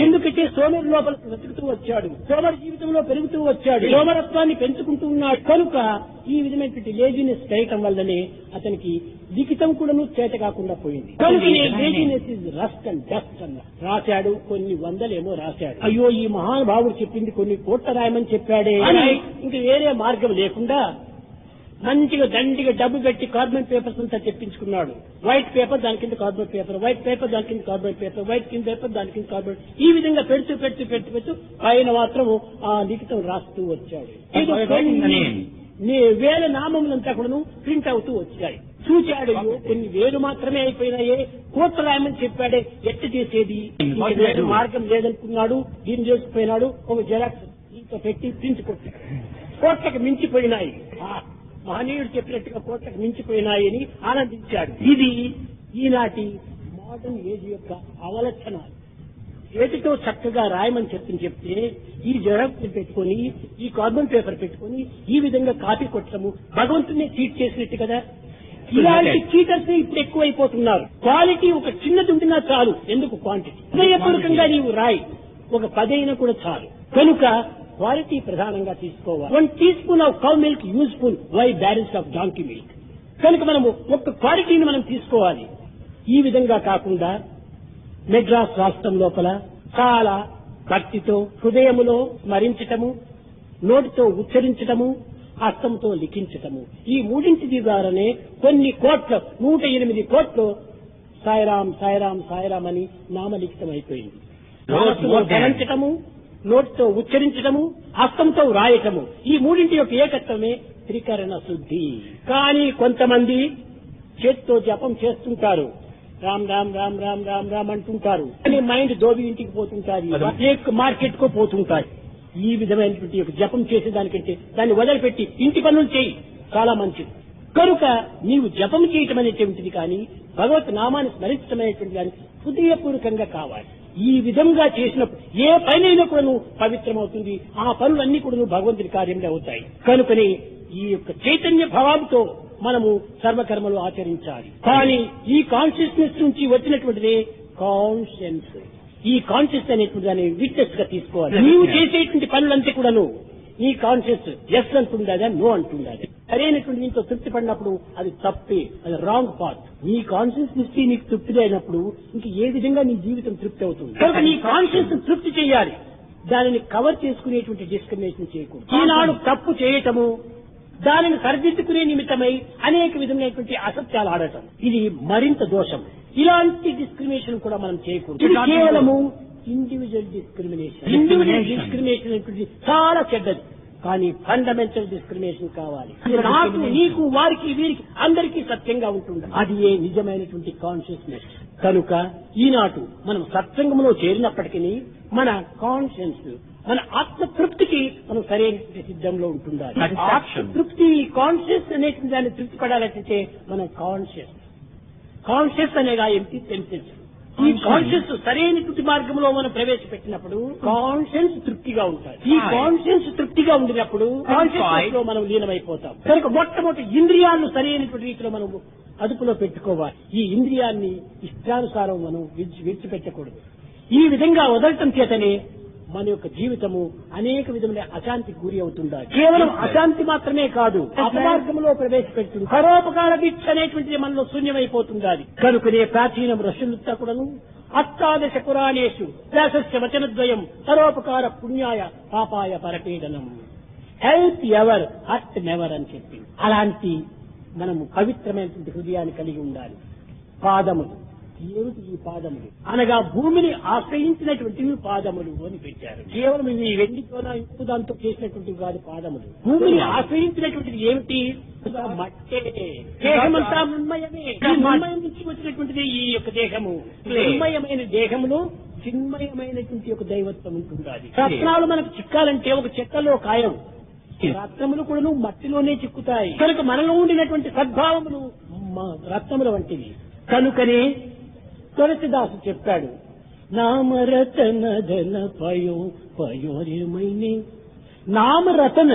ఎందుకంటే సోమరి లోపల వెతుకుతూ వచ్చాడు, సోమరి జీవితంలో పెరుగుతూ వచ్చాడు, సోమరత్వాన్ని పెంచుకుంటూ ఉన్నాడు. కనుక ఈ విధమైనటువంటి లేజినెస్ చేయటం వల్లనే అతనికి లిఖితం కూడా చేత కాకుండా పోయింది. కనుక laziness is rust and dust అన్న రాశాడు. కొన్ని వందలేమో రాశాడు. అయ్యో ఈ మహానుభావుడు చెప్పింది కొన్ని కోట్ల రాయమని చెప్పాడే అని ఇంక వేరే మార్గం లేకుండా మంచిగా దండిగా డబ్బు పెట్టి కార్బన్ పేపర్స్ అంతా తెప్పించుకున్నాడు. వైట్ పేపర్ దాని కింద కార్బన్ పేపర్, వైట్ పేపర్ దాని కింద కార్బన్ పేపర్, వైట్ కింద పేపర్ దాని కింద కార్బన్, ఈ విధంగా పెడుతూ పైన మాత్రం ఆ లిఖితం రాస్తూ వచ్చాడు. వేల నామములంతా కూడా ప్రింట్ అవుతూ వచ్చాయి. చూచాడు, కొన్ని వేలు మాత్రమే అయిపోయినాయే, కోట్ల రాయమని చెప్పాడే, ఎట్ట చేసేది, మార్గం లేదనుకున్నాడు. దీన్ని చేసుకుపోయినాడు. ఒక జెరాక్స్ దీంతో పెట్టి ప్రింట్ కొట్టాడు. కోట్లకు మించిపోయినాయి, మహనీయుడు చెప్పినట్టుగా కోట్లకు మించిపోయినాయి అని ఆనందించాడు. ఇది ఈనాటి మోడర్న్ ఏజ్ యొక్క అవలక్షణాలు. చేతితో చక్కగా రాయమని చెప్తే ఈ జెరాక్స్ పెట్టుకొని, ఈ కార్బన్ పేపర్ పెట్టుకొని ఈ విధంగా కాపీ కొట్టడము భగవంతునే చీట్ చేసినట్టు కదా. ఇలాంటి చీటర్స్ ఇప్పుడు ఎక్కువైపోతున్నారు. క్వాలిటీ ఒక చిన్నది ఉంటున్నా చాలు, ఎందుకు క్వాంటిటీ. హృదయపూర్వకంగా నీవు రాయి, ఒక 10 అయినా కూడా చాలు. కనుక క్వాలిటీ ప్రధానంగా తీసుకోవాలి. 1 teaspoon of cow milk useful, why barrels of donkey milk. కనుక మనము ఒక క్వాలిటీని మనం తీసుకోవాలి. ఈ విధంగా కాకుండా మెడ్రాస్ రాష్ట్రం లోపల చాలా భక్తితో హృదయములో స్మరించటము, నోటితో ఉచ్చరించటము, హస్తంతో లిఖించటము, ఈ మూడింటి ద్వారానే కొన్ని కోట్లు, 108 కోట్లు సాయిరాం సాయిరాం సాయిరాం అని నామలిఖితం అయిపోయింది. ధరించటము, నోటితో ఉచ్చరించటము, హస్తంతో రాయటము, ఈ మూడింటి యొక్క ఏకత్వమే త్రికరణ శుద్ధి. కానీ కొంతమంది చేతితో జపం చేస్తుంటారు, రామ్ రామ్ రామ్ రామ్ రామ్ రామ్ అంటుంటారు, కానీ మైండ్ దోబి ఇంటికి పోతుంటారు, మార్కెట్ కో పోతుంటారు. ఈ విధమైనటువంటి జపం చేసే దానికంటే దాన్ని వదిలిపెట్టి ఇంటి పనులు చేయి, చాలా మంచిది. కనుక నీవు జపం చేయటం అనేటువంటిది కానీ భగవత్ నామాన్ని స్మరించడం అనేటువంటి కానీ హృదయపూర్వకంగా కావాలి. ఈ విధంగా చేసినప్పుడు ఏ పనైనా కూడా నువ్వు పవిత్రమవుతుంది, ఆ పనులన్నీ కూడా నువ్వు భగవంతుడి కార్యంలో అవుతాయి. కనుకని ఈ యొక్క చైతన్య భావంతో మనము సర్వకర్మలు ఆచరించాలి. కానీ ఈ కాన్షియస్నెస్ నుంచి వచ్చినటువంటిది కాన్షియన్స్. ఈ కాన్షియస్ అనేటువంటి దాన్ని విట్నెస్ గా తీసుకోవాలి. నీవు చేసేటువంటి పనులంతా కూడాను నీ కాన్షియస్ ఎస్ అంటుండదా, నో అంటుండదా. సరైనటువంటి దీంతో తృప్తి పడినప్పుడు అది తప్పే, అది రాంగ్ పాత్. నీ కాన్షియస్ దృష్టి నీకు తృప్తి అయినప్పుడు ఇంక ఏ విధంగా నీ జీవితం తృప్తి అవుతుంది. కనుక నీ కాన్షియస్ తృప్తి చేయాలి, దానిని కవర్ చేసుకునేటువంటి డిస్క్రిమినేషన్ చేయకూడదు. ఈనాడు తప్పు చేయటము, దానిని సరిదిద్దుకునే నిమిత్తమై అనేక విధమైనటువంటి అసత్యాలు ఆడటం, ఇది మరింత దోషం. ఇలాంటి డిస్క్రిమినేషన్ కూడా మనం చేయకూడదు. ఇది కేవలము ఇండివిజువల్ డిస్క్రిమినేషన్. ఇండివిజువల్ డిస్క్రిమినేషన్ అనేది చాలా చెడ్డది, కానీ ఫండమెంటల్ డిస్క్రిమినేషన్ కావాలి. నాకు, నీకు, వారికి, వీరికి అందరికీ సత్యంగా ఉంటుంది. అది ఏ నిజమైనటువంటి కాన్షియస్నెస్. కనుక ఈనాటు మనం సత్సంగంలో చేరినప్పటికీ మన కాన్షియన్స్, మన ఆత్మ తృప్తికి మనం సరైన సిద్ధంలో ఉంటుండాలి. ఆత్మ తృప్తి, కాన్షియస్ అనేటువంటి దాన్ని తృప్తి పడాలంటే మన కాన్షియస్ అనేగా ఎంపీ సెన్సెస్. ఈ కాన్షియస్ సరైనటువంటి మార్గంలో మనం ప్రవేశపెట్టినప్పుడు కాన్షియన్స్ తృప్తిగా ఉంటాయి. ఈ కాన్షియన్స్ తృప్తిగా ఉండినప్పుడు కాన్షియస్ లో మనం లీనమైపోతాం. కనుక మొట్టమొదటి ఇంద్రియాలను సరైనటువంటి రీతిలో మనం అదుపులో పెట్టుకోవాలి. ఈ ఇంద్రియాన్ని ఇష్టానుసారం మనం విడిచిపెట్టకూడదు. ఈ విధంగా వదలటం చేతనే మన యొక్క జీవితము అనేక విధముల అశాంతికి గురి అవుతుండాలి. కేవలం అశాంతి మాత్రమే కాదు, అపమార్గంలో ప్రవేశపెడుతుంది. పరోపకార దీక్ష అనేటువంటిది మనలో శూన్యమైపోతుండాలి. కనుకనే ప్రాచీనం ఋషులంతా కూడాను అష్టాదశ పురాణేషు వ్యాసస్య వచనద్వయం పరోపకార పుణ్యాయ పాపాయ పరపీడనం, హెల్ప్ ఎవర్ హర్ట్ నెవర్ అని చెప్పి, అలాంటి మనము పవిత్రమైనటువంటి హృదయాన్ని కలిగి ఉండాలి. పాదములు ఏమిటి? ఈ పాదములు అనగా భూమిని ఆశ్రయించినటువంటి పాదములు అని పెట్టారు. కేవలం ఇవి వెండితోన ఇంపు దాంతో చేసినటువంటి కాదు పాదములు. భూమిని ఆశ్రయించినటువంటిది ఏమిటి? మట్టే. దేహమంతా మృన్మయమే. మృన్మయం నుంచి వచ్చినటువంటిది ఈ యొక్క దేహము. మృన్మయమైన దేహములో చిన్మయమైనటువంటి ఒక దైవత్వం ఉంటుండాలి. రత్నాలు మనకు చిక్కాలంటే ఒక చెక్కలో కాయం, రత్నములు కూడా మట్టిలోనే చిక్కుతాయి. కనుక మనలో ఉండినటువంటి సద్భావములు రత్నముల వంటివి. కనుకనే తులసిదాసు చెప్పాడు, నామరతన ధన పయోరేమైనే. నామరతన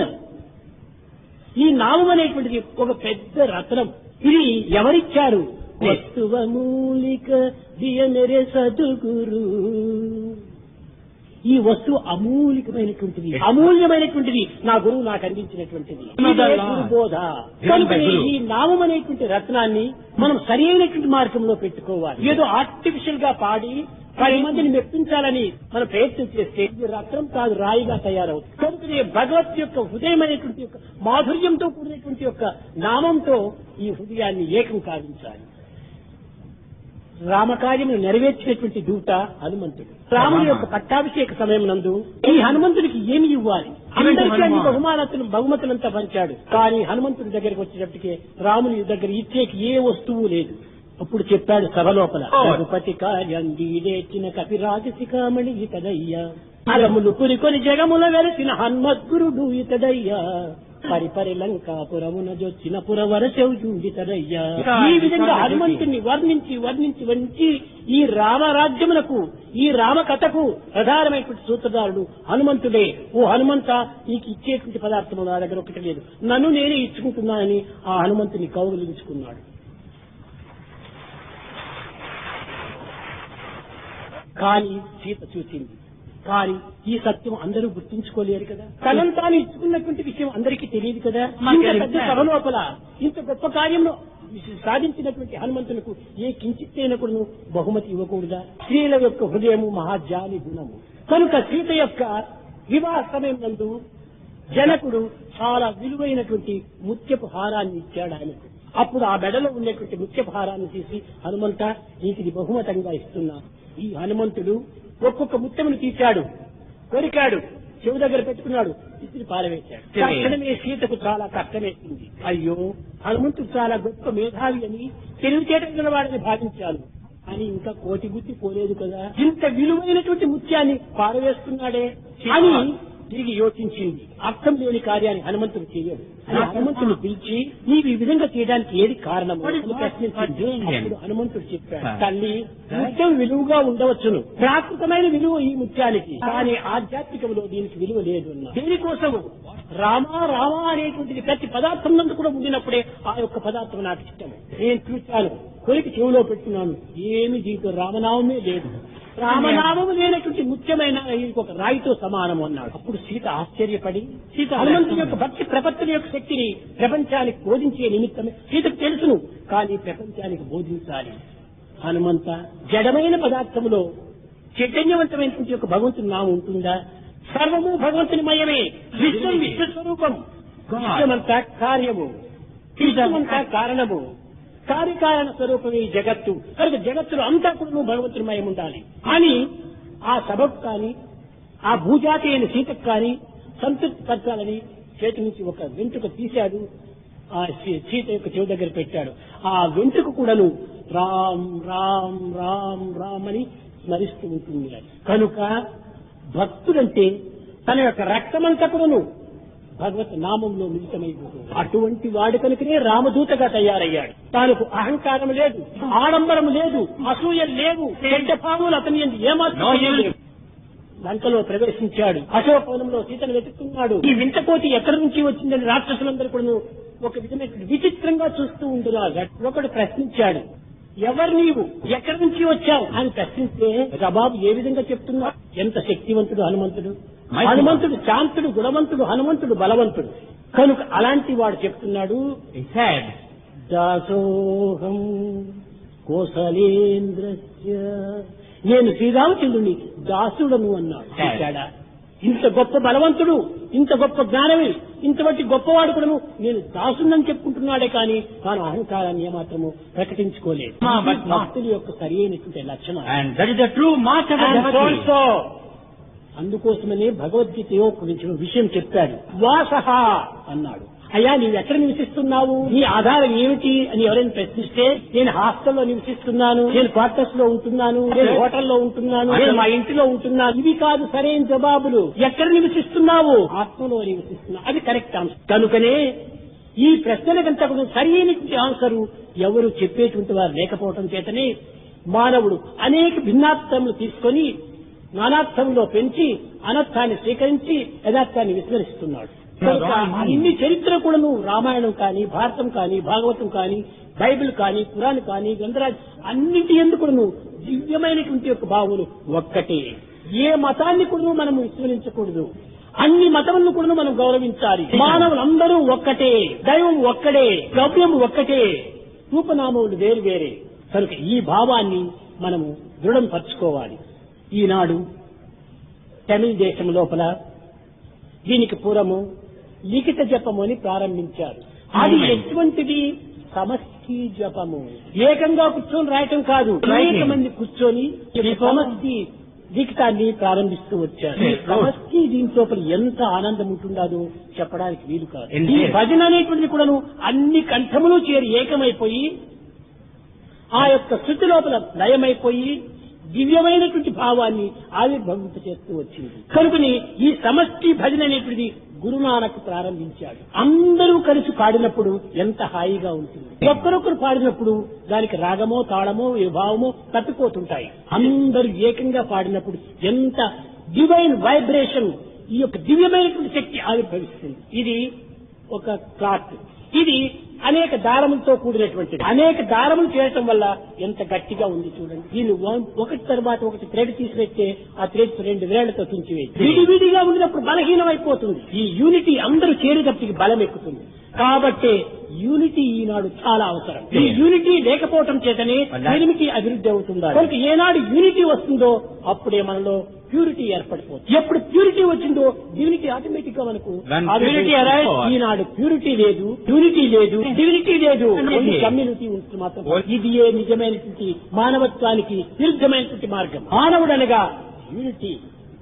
ఈ నామం అనేటువంటిది ఒక పెద్ద రత్నం. ఇది ఎవరిచ్చారు? వస్తువమూలిక దియమెరే సద్గురు. ఈ వస్తువు అమూలికమైనటువంటిది, అమూల్యమైనటువంటిది. నా గురువు నాకు అందించినటువంటిది బోధ. కనుకనే ఈ నామం అనేటువంటి రత్నాన్ని మనం సరి అయినటువంటి మార్గంలో పెట్టుకోవాలి. ఏదో ఆర్టిఫిషియల్ గా పాడి 10 మందిని మెప్పించాలని మనం ప్రయత్నం చేస్తే ఇది రత్నం కాదు, రాయిగా తయారవుతుంది. కనుకనే భగవత్ యొక్క హృదయం అనేటువంటి యొక్క మాధుర్యంతో కూడినటువంటి యొక్క నామంతో ఈ హృదయాన్ని ఏకం కావించాలి. రామకార్యమును నెరవేర్చినటువంటి దూత హనుమంతుడు. రాముని యొక్క పట్టాభిషేక సమయం నందు ఈ హనుమంతుడికి ఏమి ఇవ్వాలి? అందరికీ అన్ని బహుమతులంతా పంచాడు. కానీ హనుమంతుడి దగ్గరికి వచ్చేటప్పటికే రాముని దగ్గర ఇచ్చేకి ఏ వస్తువు లేదు. అప్పుడు చెప్పాడు సభ లోపల, రఘుపతి కార్యం వీడేచిన కపిరాజశిఖామణి ఇతడయ్యా, అలములు పురికొని జగముల వెలసిన హన్మద్గురుడు ఇతడయ్యా, పరిపరి లంకాపురమున జొచ్చిన పురవరశౌజుడితడయ్యా. ఈ విధంగా హనుమంతుని వర్ణించి ఈ రామరాజ్యమునకు, ఈ రామకథకు ప్రధానమైనటువంటి సూత్రధారుడు హనుమంతుడే. ఓ హనుమంత, నీకు ఇచ్చేటువంటి పదార్థము నా దగ్గర ఒకటి లేదు, నన్ను నేనే ఇచ్చుకుంటున్నానని ఆ హనుమంతుని కౌగిలించుకున్నాడు. కానీ సీత చూసింది. కానీ ఈ సత్యం అందరూ గుర్తుంచుకోలేరు కదా. తనను తాను ఇచ్చుకున్నటువంటి విషయం అందరికీ తెలియదు కదా. ఇంత పెద్ద సభ లోపల ఇంత గొప్ప కార్యంలో సాధించినటువంటి హనుమంతులకు ఏ కించిత్తైన కూడా బహుమతి ఇవ్వకూడదా? స్త్రీల యొక్క హృదయము మహాజాలి గుణము. కనుక సీత యొక్క వివాహ సమయం నందు జనకుడు చాలా విలువైనటువంటి ముత్యపు హారాన్ని ఇచ్చాడు ఆయనకు. అప్పుడు ఆ మెడలో ఉన్నటువంటి ముత్యపు హారాన్ని తీసి, హనుమంత, నీకు బహుమతంగా ఇస్తున్నా. ఈ హనుమంతుడు ఒక్కొక్క ముత్యమును తీశాడు, కొరికాడు, చెవు దగ్గర పెట్టుకున్నాడు, ఇద్దరు పారవేశాడు. తక్షణమే సీతకు చాలా కష్టమేసింది. అయ్యో, హనుమంతుడు చాలా గొప్ప మేధావి అని, తెలివితేటలు గలవాడని భావించాను. అని ఇంకా కోటి బుద్ధి పోలేదు కదా, ఇంత విలువైనటువంటి ముత్యాన్ని పారవేస్తున్నాడే అని తిరిగి యోచించింది. అర్థం లేని కార్యాన్ని హనుమంతుడు చేయడు. హనుమంతుడు పిలిచి, నీవు ఈ విధంగా చేయడానికి ఏది కారణం ప్రశ్నించింది. అప్పుడు హనుమంతుడు చెప్పాడు, తల్లి, ముత్యం విలువగా ఉండవచ్చును, ప్రాకృతమైన విలువ ఈ ముత్యానికి, కానీ ఆధ్యాత్మికంలో దీనికి విలువ లేదు అన్నా. దీనికోసము రామా అనేటువంటిది ప్రతి పదార్థం నందు కూడా ఉండినప్పుడే ఆ యొక్క పదార్థం నాకు ఇష్టము. నేను చూశాను, కొరికి చెవులో పెట్టుకున్నాను, ఏమి దీంట్లో రామనామమే లేదు. రామనామము లేనటువంటి ముఖ్యమైన ఒక రాయితో సమానం అన్నాడు. అప్పుడు సీత ఆశ్చర్యపడి, హనుమంతుని యొక్క భక్తి ప్రపత్తుల యొక్క శక్తిని ప్రపంచానికి బోధించే నిమిత్తమే సీతకు తెలుసును, కానీ ప్రపంచానికి బోధించాలి. హనుమంత, జడమైన పదార్థములో చైతన్యవంతమైనటువంటి యొక్క భగవంతుని నామం ఉంటుందా? సర్వము భగవంతుని మయమే. విశ్వం విశ్వస్వరూపం, విశ్వమంతా కార్యము, విశ్వమంతా కారణము, కార్యకారణ స్వరూపమే జగత్తు. కనుక జగత్తులో అంతా కూడా భగవంతుని మయం ఉండాలి అని ఆ సభకు కానీ, ఆ భూజాతి అయిన సీతకు కానీ సంతృప్తి పరచాలని చేతి నుంచి ఒక వెంట్రుక తీశాడు. ఆ సీత యొక్క చెవి దగ్గర పెట్టాడు. ఆ వెంట్రుక కూడాను రామ్ రామ్ రామ్ రామ్ అని స్మరిస్తూ ఉంటుంది. కనుక భక్తుడంటే తన యొక్క రక్తమంతా కూడాను భగవత్ నామంలో మిళితమైపోతుంది. అటువంటి వాడు కనుకనే రామదూతగా తయారయ్యాడు. తానుకు అహంకారం లేదు, ఆడంబరం లేదు, అసూయ లేదు, చెడ్డ భావములు అతని ఏమాత్రం లేదు. లంకలో ప్రవేశించాడు. అశోకవనంలో సీతను వెతుక్కున్నాడు. ఈ వింతకోటి ఎక్కడి నుంచి వచ్చిందని రాక్షసులందరూ కూడా ఒక విధమైన విచిత్రంగా చూస్తూ ఉంటున్నారు. ఒకడు ప్రశ్నించాడు, ఎవరు నీవు, ఎక్కడి నుంచి వచ్చావు అని ప్రశ్నిస్తే జవాబు ఏ విధంగా చెప్తున్నా? ఎంత శక్తివంతుడు హనుమంతుడు! హనుమంతుడు శాంతుడు, గుణవంతుడు, హనుమంతుడు బలవంతుడు. కనుక అలాంటి వాడు చెప్తున్నాడు, దాసోహం కోసలేంద్రస్య, నేను శ్రీరామచంద్రుని దాసుడను అన్నాడు. చూశాడా? ఇంత గొప్ప బలవంతుడు, ఇంత గొప్ప జ్ఞానమే, ఇంతవంటి గొప్పవాడు కూడా నేను దాసుడని చెప్పుకుంటున్నాడే కానీ తాను అహంకారాన్ని ఏమాత్రము ప్రకటించుకోలేదు. భక్తుల యొక్క సరి అయినటువంటి లక్షణం. అందుకోసమనే భగవద్గీతలో కొంచెం విషయం చెప్పాడు. వాసహ అన్నాడు. అయ్యా, నీవు ఎక్కడ నివసిస్తున్నావు, నీ ఆధారం ఏమిటి అని ఎవరైనా ప్రశ్నిస్తే, నేను హాస్టల్లో నివసిస్తున్నాను, నేను క్వార్టర్స్ లో ఉంటున్నాను, నేను హోటల్లో ఉంటున్నాను, నేను మా ఇంటిలో ఉంటున్నాను, ఇవి కాదు సరైన జవాబులు. ఎక్కడ నివసిస్తున్నావు? ఆత్మలో నివసిస్తున్నావు, అది కరెక్ట్ ఆన్సర్. కనుకనే ఈ ప్రశ్నలకంతా కూడా సరైనటువంటి ఆన్సరు ఎవరు చెప్పేటువంటి వారు లేకపోవటం చేతనే మానవుడు అనేక భిన్నార్థములు తీసుకొని నానార్థంలో పెంచి అనర్థాన్ని స్వీకరించి యథార్థాన్ని విస్మరిస్తున్నాడు. కనుక అన్ని చరిత్ర కూడాను రామాయణం కానీ, భారతం కానీ, భాగవతం కానీ, బైబిల్ కానీ, పురాణం కానీ, గ్రంథరాజ్ అన్నింటి ఎందుకును దివ్యమైనటువంటి యొక్క భావములు ఒక్కటే. ఏ మతాన్ని కూడా మనము విస్మరించకూడదు. అన్ని మతములను కూడా మనం గౌరవించాలి. మానవులందరూ ఒక్కటే, దైవం ఒక్కడే, గవ్యం ఒక్కటే, రూపనామములు వేరు వేరే. కనుక ఈ భావాన్ని మనము దృఢం పరచుకోవాలి. ఈనాడు తమిళ దేశం లోపల దీనికి పూర్వము లిఖిత జపము అని ప్రారంభించారు. అది ఎటువంటిది? సమష్టి జపము. ఏకంగా కూర్చొని రాయటం కాదు, అనేక మంది కూర్చొని సమష్టి లిఖితాన్ని ప్రారంభిస్తూ వచ్చారు. ఈ సమష్టి దీంట్లో ఎంత ఆనందం ఉంటుందో చెప్పడానికి వీలు కాదు. ఈ భజన అనేటువంటిది కూడాను అన్ని కంఠములు చేరి ఏకమైపోయి ఆ యొక్క శృతి లోపల లయమైపోయి దివ్యమైనటువంటి భావాన్ని ఆవిర్భవింప చేస్తూ వచ్చింది. కనుకని ఈ సమష్టి భజన అనేటువంటిది గురునానక్ ప్రారంభించాడు. అందరూ కలిసి పాడినప్పుడు ఎంత హాయిగా ఉంటుంది. ఒక్కరొక్కరు పాడినప్పుడు దానికి రాగమో, తాళమో, విభావమో తప్పిపోతుంటాయి. అందరూ ఏకంగా పాడినప్పుడు ఎంత డివైన్ వైబ్రేషన్, ఈ యొక్క దివ్యమైనటువంటి శక్తి ఆవిర్భవిస్తుంది. ఇది ఒక క్లాత్. ఇది అనేక దారములతో కూడినటువంటిది. అనేక దారములు చేయటం వల్ల ఎంత గట్టిగా ఉంది చూడండి. దీన్ని ఒకటి తర్వాత ఒకటి థ్రెడ్ తీసివేస్తే ఆ థ్రెడ్స్ 2 వేళ్లతో తుంచివేసి విడివిడిగా ఉండినప్పుడు బలహీనం అయిపోతుంది. ఈ యూనిటీ అందరూ చేరేటప్పటికి బలం ఎక్కుతుంది. కాబట్టి యూనిటీ ఈనాడు చాలా అవసరం. ఈ యూనిటీ లేకపోవటం చేతనే యూనిటీ అభివృద్ధి అవుతుంది. కనుక ఏనాడు యూనిటీ వస్తుందో అప్పుడే మనలో ప్యూరిటీ ఏర్పడిపోతుంది. ఎప్పుడు ప్యూరిటీ వచ్చిందో యూనిటీ ఆటోమేటిక్ గా మనకు. ఈనాడు ప్యూరిటీ లేదు, యూనిటీ లేదు, డివినిటీ లేదు, కమ్యూనిటీ ఉంటుంది మాత్రం. ఇది ఏ నిజమైనటువంటి మానవత్వానికి విరుద్ధమైనటువంటి మార్గం. మానవుడనగా యూనిటీ,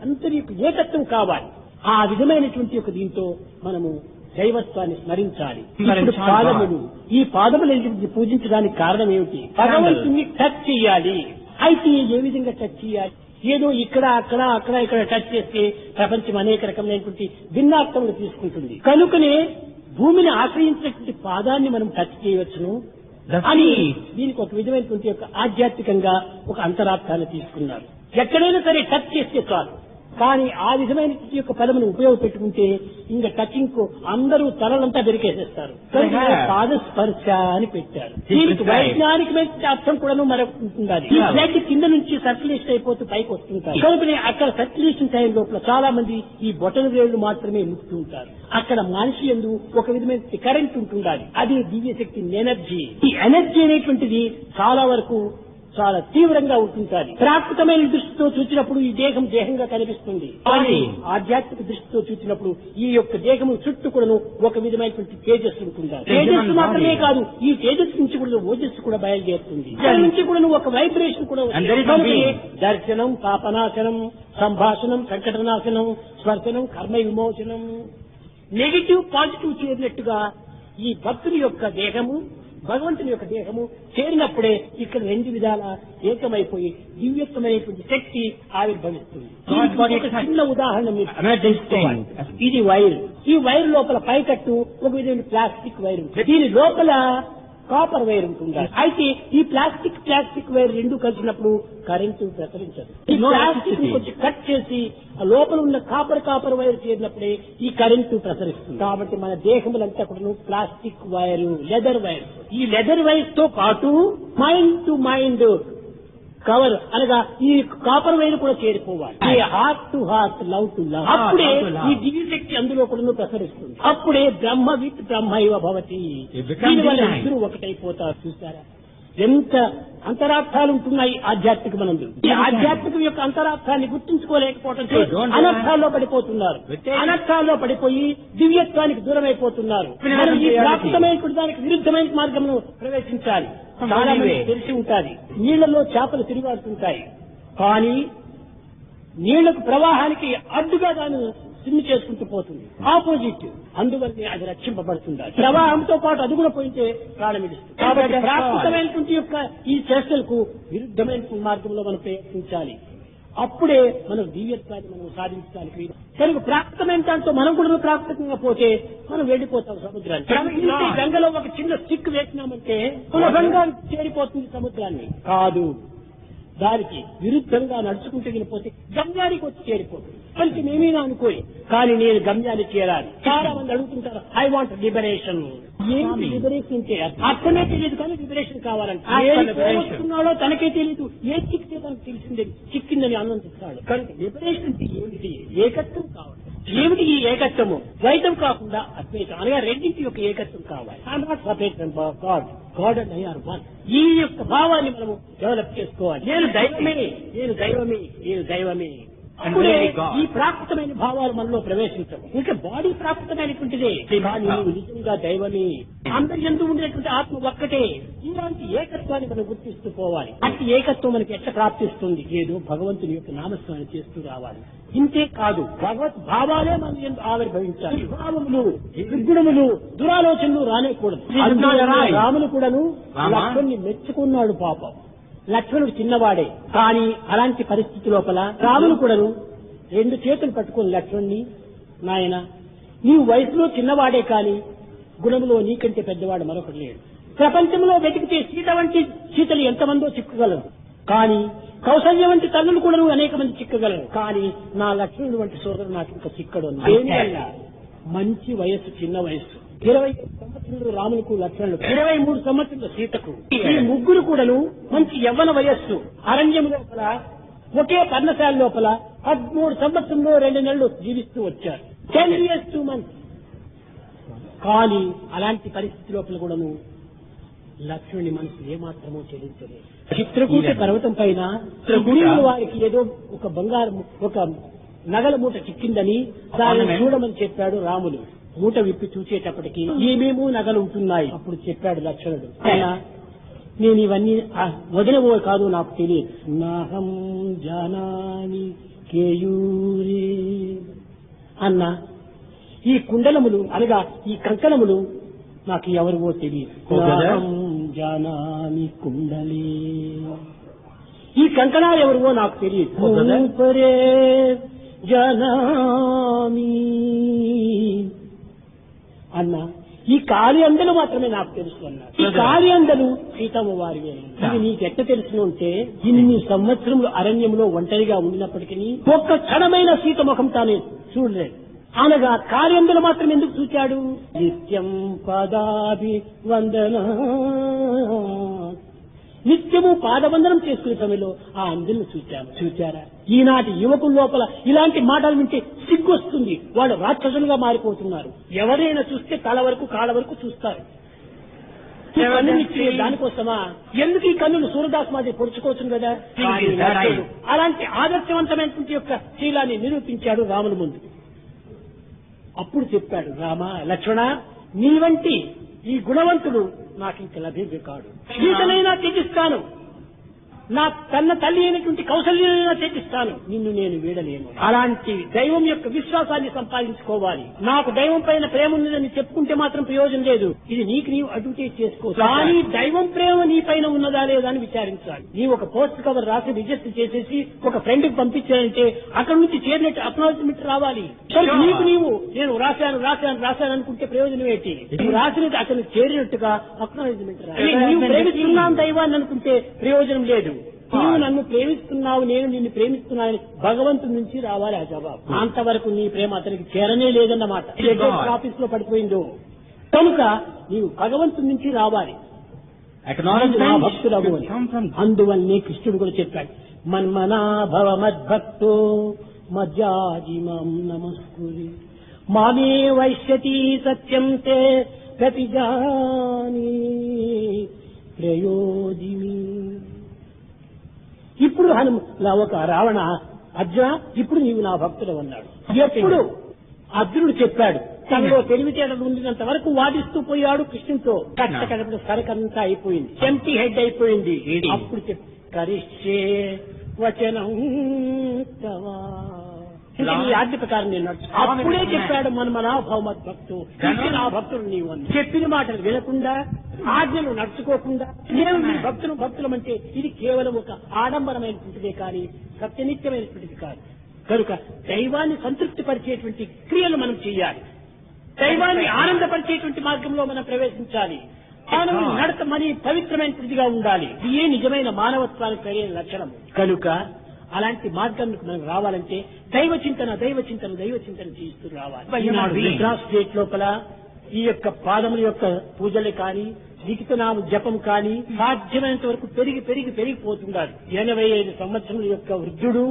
అందరి ఏకత్వం కావాలి. ఆ విధమైనటువంటి ఒక దీంతో మనము దైవత్వాన్ని స్మరించాలి. ఇప్పుడు పాదములు, ఈ పాదములు పూజించడానికి కారణం ఏమిటి? భగవంతుని టచ్ చేయాలి. అయితే ఏ విధంగా టచ్ చేయాలి? ఏదో ఇక్కడ ఇక్కడ టచ్ చేస్తే ప్రపంచం అనేక రకమైనటువంటి భిన్నార్థములు తీసుకుంటుంది. కనుకనే భూమిని ఆశ్రయించినటువంటి పాదాన్ని మనం టచ్ చేయవచ్చును అని దీనికి ఒక విధమైనటువంటి యొక్క ఆధ్యాత్మికంగా ఒక అంతరార్థాన్ని తీసుకున్నారు. ఎక్కడైనా సరే టచ్ చేస్తే చాలు. కానీ ఆ విధమైన యొక్క పదమును ఉపయోగపెట్టుకుంటే ఇంకా టచింగ్ కు అందరూ తలలంతా బెరికేసేస్తారు. పాదస్పర్శ అని పెట్టారు. దీనికి వైజ్ఞానికమైన అర్థం కూడా మరొక ఉంటుంది. ఈ బ్లడ్ కింద నుంచి సర్క్యులేషన్ అయిపోతూ పైకి వస్తుంటారు. కనుక అక్కడ సర్క్యులేషన్ టైం లోపల చాలా మంది ఈ బొటన వేళ్లు మాత్రమే ముక్తూ ఉంటారు. అక్కడ మనిషి యందు ఒక విధమైన కరెంట్ ఉంటుండాలి. అది దివ్యశక్తి ఎనర్జీ. ఈ ఎనర్జీ అనేటువంటిది చాలా వరకు చాలా తీవ్రంగా ఉంటుంటుంది. ప్రాకృతమైన దృష్టితో చూసినప్పుడు ఈ దేహం దేహంగా కనిపిస్తుంది. కానీ ఆధ్యాత్మిక దృష్టితో చూసినప్పుడు ఈ యొక్క దేహము చుట్టూ కూడా ఒక విధమైనటువంటి తేజస్సు ఉంటుంది. తేజస్సు మాత్రమే కాదు, ఈ తేజస్సు నుంచి కూడా ఓజస్సు కూడా బయలుదేరుతుంది. దాని నుంచి కూడా ఒక వైబ్రేషన్ కూడా. దర్శనం పాపనాశనం, సంభాషణం సంకటనాశనం, స్పర్శనం కర్మ విమోచనం. నెగిటివ్ పాజిటివ్ చేరినట్టుగా ఈ భక్తుని యొక్క దేహము భగవంతుని యొక్క దేహము చేరినప్పుడే ఇక్కడ 2 విధాల ఏకమైపోయి దివ్యత్వమైనటువంటి శక్తి ఆవిర్భవిస్తుంది. చిన్న ఉదాహరణ ఇది వైర్. ఈ వైర్ లోపల పైకట్టు ఒక విధమైన ప్లాస్టిక్ వైర్ ఉంటుంది. దీని లోపల కాపర్ వైర్ ఉంటుంది. అయితే ఈ ప్లాస్టిక్ వైర్ 2 కలిసినప్పుడు కరెంటు ప్రసరించదు. ఈ ప్లాస్టిక్ కొంచెం కట్ చేసి లోపల ఉన్న కాపర్ వైర్ చేరినప్పుడే ఈ కరెంటు ప్రసరిస్తుంది. కాబట్టి మన దేహములంతా కూడా ప్లాస్టిక్ వైర్, లెదర్ వైర్. ఈ లెదర్ వైర్స్ తో పాటు మైండ్ టు మైండ్ కవర్ అనగా ఈ కాపర్ వైర్ కూడా చేరిపోవాలి. ఈ heart to heart, love to love. అప్పుడే ఈ దివ్యశక్తి అందులో కూడా ప్రసరిస్తుంది. అప్పుడే బ్రహ్మ విత్ బ్రహ్మైవ భవతి. దీనివల్ల ఇద్దరు ఒకటైపోతారు. చూసారా ఎంత అంతరార్థాలు ఉంటున్నాయి ఆధ్యాత్మిక మనందు. ఈ ఆధ్యాత్మికం యొక్క అంతరార్థాన్ని గుర్తించుకోలేకపోవడంతో అనర్థాల్లో పడిపోతున్నారు. అనర్థాల్లో పడిపోయి దివ్యత్వానికి దూరం అయిపోతున్నారు. ఈ ప్రాప్తమైన దానికి విరుద్ధమైన మార్గంలో ప్రవేశించాలి. చాలా మంది తెలిసి ఉంటాది, నీళ్లలో చేపలు తిరిగాడుతుంటాయి. కానీ నీళ్లకు ప్రవాహానికి అడ్డుగా దాన్ని స్విమ్ చేసుకుంటూ పోతుంది. ఆపోజిట్. అందువల్లే అది రక్షింపబడుతుంది. ప్రవాహంతో పాటు అది కూడా పోయితే ప్రాణమిస్తుంది. కాబట్టి ప్రాకృతమైనటువంటి యొక్క ఈ చేష్టలకు విరుద్ధమైన మార్గంలో మనం ప్రయత్నించాలి. అప్పుడే మనం దివ్యత్వాన్ని మనం సాధించడానికి. కనుక ప్రాకృతమైన దాంతో మనం కూడా ప్రాకృతంగా పోతే మనం వెళ్లిపోతాం సముద్రాన్ని. గంగలో ఒక చిన్న స్టిక్ వేసినామంటే సులభంగా చేరిపోతుంది సముద్రాన్ని. కాదు, దానికి విరుద్ధంగా నడుచుకుంటూ వెళ్ళిపోతే గమ్యానికి వచ్చి చేరిపోతుంది. కొంచెం ఏమైనా అనుకోయి, కానీ నేను గమ్యాన్ని చేరాలి. చాలా మంది అడుగుతుంటారు, ఐ వాంట్ లిబరేషన్. ఏంటి లిబరేషన్ అంటే అర్థమే తెలియదు, కానీ లిబరేషన్ కావాలంటే వస్తున్నాడో తనకే తెలియదు. ఏ చిక్కితే తనకు తెలిసిందే, చిక్కిందని ఆనందిస్తాడు. కనుక లిబరేషన్ అంటే ఏమిటి? ఏకత్వం కావాలి. ఏమిటి ఈ ఏకత్వము? ద్వైతం కాకుండా అద్వైతం అనగా రెండింటి యొక్క ఏకత్వం కావాలి. God and I are one. ఈ యొక్క భావాన్ని మనము డెవలప్ చేసుకోవాలి. నేను దైవమే, నేను దైవమే, నేను దైవమే. అప్పుడే ఈ ప్రాకృతమైన భావాలు మనలో ప్రవేశించవు. ఇంకా బాడీ ప్రాకృతమైనటువంటిదే, కానీ నువ్వు నిజంగా దైవమే. అందరి యందు ఉండేటువంటి ఆత్మ ఒక్కటే. ఇలాంటి ఏకత్వాన్ని మనం గుర్తిస్తూ పోవాలి. అట్టి ఏకత్వం మనకి ఎట్లా ప్రాప్తిస్తుంది? ఏదో భగవంతుని యొక్క నామస్మరణ చేస్తూ రావాలి. ఇంతే కాదు, భగవత్ భావాలే మనం ఎందుకు ఆవిర్భవించాలి. భావములు, దుర్గుణములు, దురాలోచనలు రానేకూడదు. రాములు కూడాను లక్ష్మణ్ణి మెచ్చుకున్నాడు. పాపం లక్ష్మణుడు చిన్నవాడే, కానీ అలాంటి పరిస్థితి లోపల రాములు కూడాను 2 చేతులు పట్టుకుని లక్ష్మణ్ణి, నాయన నీవు వయసులో చిన్నవాడే, కానీ గుణములో నీకంటే పెద్దవాడు మరొకటి లేడు. ప్రపంచంలో వెతికితే సీత వంటి సీతలు ఎంతమందో చిక్కగలరు, కానీ కౌసల్య వంటి తల్లులు కూడా అనేక మంది చిక్కగలరు, కానీ నా లక్ష్మణుడు వంటి సోదరుడు నాకు ఇంకా చిక్కడు. మంచి వయస్సు, చిన్న వయస్సు. 20 సంవత్సరాలు రాములకు, లక్ష్మణుడు 23 సంవత్సరాలు సీతకు. ఈ ముగ్గురు కూడాను మంచి యవ్వన వయస్సు. అరణ్యం లోపల ఒకే పర్ణశాల లోపల 13 సంవత్సరంలో 2 నెలలు జీవిస్తూ వచ్చారు. 10 years 2 months. కానీ అలాంటి పరిస్థితి లోపల కూడాను లక్ష్మణుని మనసు ఏమాత్రమో చెల్లించలేదు. చిత్రకూట పర్వతం పైన వారికి ఏదో ఒక బంగారం, ఒక నగల మూట చిక్కిందని దానిని చూడమని చెప్పాడు రాములు. మూట విప్పి చూసేటప్పటికి ఏమేమో నగలు ఉంటున్నాయి. అప్పుడు చెప్పాడు లక్ష్మణుడు, నేను ఇవన్నీ వదినవో కాదు నాకు తెలియదు. నాహం జానాని కేయూరే అన్న ఈ కుండలములు అనగా ఈ కంకణములు నాకు ఎవరివో తెలియదు. జానామి కుండలే, ఈ కంకణాలు ఎవరివో నాకు తెలియదు. పరే జానామి అన్న ఈ కాలి అందలు మాత్రమే నాకు తెలుసు అన్నారు. ఈ కాలి అందలు సీతమ్మ వారివే. ఇది నీకెట్ట తెలుసును అంటే, ఇన్ని సంవత్సరములు అరణ్యంలో ఒంటరిగా ఉండినప్పటికీ ఒక్క క్షణమైన సీత ముఖం తానే చూడలేదు. అనగా కార్యందులు మాత్రం ఎందుకు చూచాడు? నిత్యం పాదాభి వందన, నిత్యము పాదవందనం చేసుకునే సమయంలో ఆ అందులను చూచారా? ఈనాటి యువకుల లోపల ఇలాంటి మాటలు వింటే సిగ్గొస్తుంది. వాళ్ళు రాక్షసులుగా మారిపోతున్నారు. ఎవరైనా చూస్తే తల వరకు కాళ్ళ వరకు చూస్తారు. దానికోసమా? ఎందుకు ఈ కన్నులు సూర్యదాస్ మాది పొడుచుకోవచ్చు కదా. అలాంటి ఆదర్శవంతమైనటువంటి యొక్క శీలాన్ని నిరూపించాడు రాముల ముందు. అప్పుడు చెప్పాడు, రామ లక్ష్మణ నీ వంటి ఈ గుణవంతుడు నాకు ఇంక లభ్యం కాడు. సీతనైనా త్యజిస్తాను, నా తన తల్లి అయినటువంటి కౌశల్యనైనా త్యజిస్తాను, నిన్ను నేను వీడలేను. అలాంటి దైవం యొక్క విశ్వాసాన్ని సంపాదించుకోవాలి. నాకు దైవం పైన ప్రేమ ఉన్నదని చెప్పుకుంటే మాత్రం ప్రయోజనం లేదు. ఇది నీకు నీవు అడ్వర్టైజ్ చేసుకో. కానీ దైవం ప్రేమ నీ పైన ఉన్నదా లేదా అని విచారించాలి. నీవు ఒక పోస్ట్ కవర్ రాసి రిజిస్టర్ చేసేసి ఒక ఫ్రెండ్ కి పంపించాలంటే అక్కడ నుంచి చేరినట్టు అక్నాలజ్మెంట్ రావాలి. నీకు నీవు నేను రాశాను అనుకుంటే ప్రయోజనం ఏంటి? నువ్వు రాసినది అతను చేరినట్టుగా అక్నాలజ్మెంట్ రావాలి. నీవు ప్రేమిస్తున్నాను దైవాన్ని అనుకుంటే ప్రయోజనం లేదు. నీవు నన్ను ప్రేమిస్తున్నావు, నేను నిన్ను ప్రేమిస్తున్నాను, భగవంతుడి నుంచి రావాలి ఆ జవాబు. అంతవరకు నీ ప్రేమ అతనికి చేరనే లేదన్నమాట. ఆఫీస్ లో పడిపోయిందో కనుక నీవు భగవంతుడి నుంచి రావాలి, భక్తులవు. అందువల్లనే కృష్ణుడు కూడా చెప్పాడు, మన్మనాభవ మద్భక్తో మజ్జాజిమాం నమస్కురి మామే వైశ్యతి సత్యం తే ప్రతిజాని ప్రయోజిమి. ఇప్పుడు ఒక రావణ అర్జున ఇప్పుడు నీవు నా భక్తుడు అన్నాడు. ఎప్పుడు అర్జునుడు చెప్పాడు, తనలో తెలివితేటలు ఉండినంత వరకు వాదిస్తూ పోయాడు కృష్ణుడితో. కట్టకడ సరకంతా అయిపోయింది, ఎంటీ హెడ్ అయిపోయింది. అప్పుడు కరిష్యే వచనం ఆజ్ఞ ప్రకారం నేను అప్పుడే చెప్పాడు, మన్మనాభవ భక్తు నా భక్తుడు నీవు అని. చెప్పిన మాటలు వినకుండా ఆజ్ఞలు నడుచుకోకుండా నేను నీ భక్తులమంటే ఇది కేవలం ఒక ఆడంబరమైనటువంటిదే కానీ సత్యనిత్యమైనటువంటిది కాదు. కనుక దైవాన్ని సంతృప్తి పరిచేటువంటి క్రియలు మనం చేయాలి. దైవాన్ని ఆనందపరిచేటువంటి మార్గంలో మనం ప్రవేశించాలి. మానవుని నడత మరి పవిత్రమైనదిగా ఉండాలి. ఇదే నిజమైన మానవత్వానికి కలిగిన లక్షణం. కనుక అలాంటి మార్గానికి మనం రావాలంటే దైవ చింతన చేస్తూ రావాలి. మెడ్రాస్ స్టేట్ లోపల ఈ యొక్క పాదముల యొక్క పూజలు కానీ లిఖితనామ జపం కానీ సాధ్యమైనంత వరకు పెరిగిపోతుండాలి. 85 సంవత్సరముల యొక్క వృద్ధుడు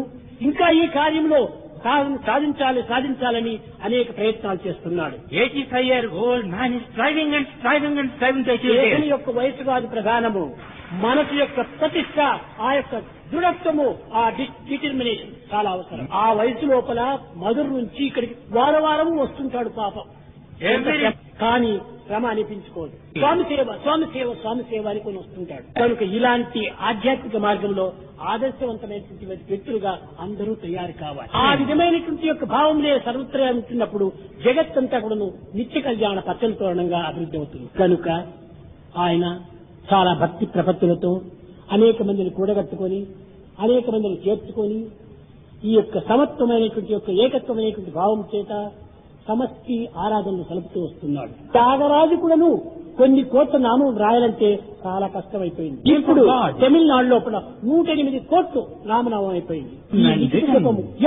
ఇంకా ఈ కార్యంలో సాధించాలని అనేక ప్రయత్నాలు చేస్తున్నాడు. 85-year-old man is striving to achieve దేశం this. యొక్క వయసు కాదు ప్రధానము, మనసు యొక్క ప్రతిష్ట, ఆ యొక్క దృఢత్వము, ఆ డిటర్మినేషన్ చాలా అవసరం. ఆ వయసు లోపల మధుర నుంచి ఇక్కడికి వారం వస్తుంటాడు పాపం. కానీ శ్రమ అనిపించుకోదు. స్వామి సేవ అనుకుని వస్తుంటాడు. కనుక ఇలాంటి ఆధ్యాత్మిక మార్గంలో ఆదర్శవంతమైనటువంటి వ్యక్తులుగా అందరూ తయారు కావాలి. ఆ విధమైనటువంటి యొక్క భావంలో సర్వత్రా ఉంటున్నప్పుడు జగత్తంతా కూడా నిత్య కళ్యాణ పచ్చని తోరణంగా అభివృద్ధి అవుతుంది. కనుక ఆయన చాలా భక్తి ప్రపత్తులతో అనేక మందిని కూడగట్టుకొని అనేక మందిని చేర్చుకొని ఈ యొక్క సమత్వమైనటువంటి యొక్క ఏకత్వమైనటువంటి భావం చేత సమష్టి ఆరాధనలు సలుపుతూ వస్తున్నాడు. త్యాగరాజు కూడాను కొన్ని కోట్ల నామం రాయాలంటే చాలా కష్టమైపోయింది. ఇప్పుడు తమిళనాడు లోపల 108 కోట్లు నామనామం అయిపోయింది.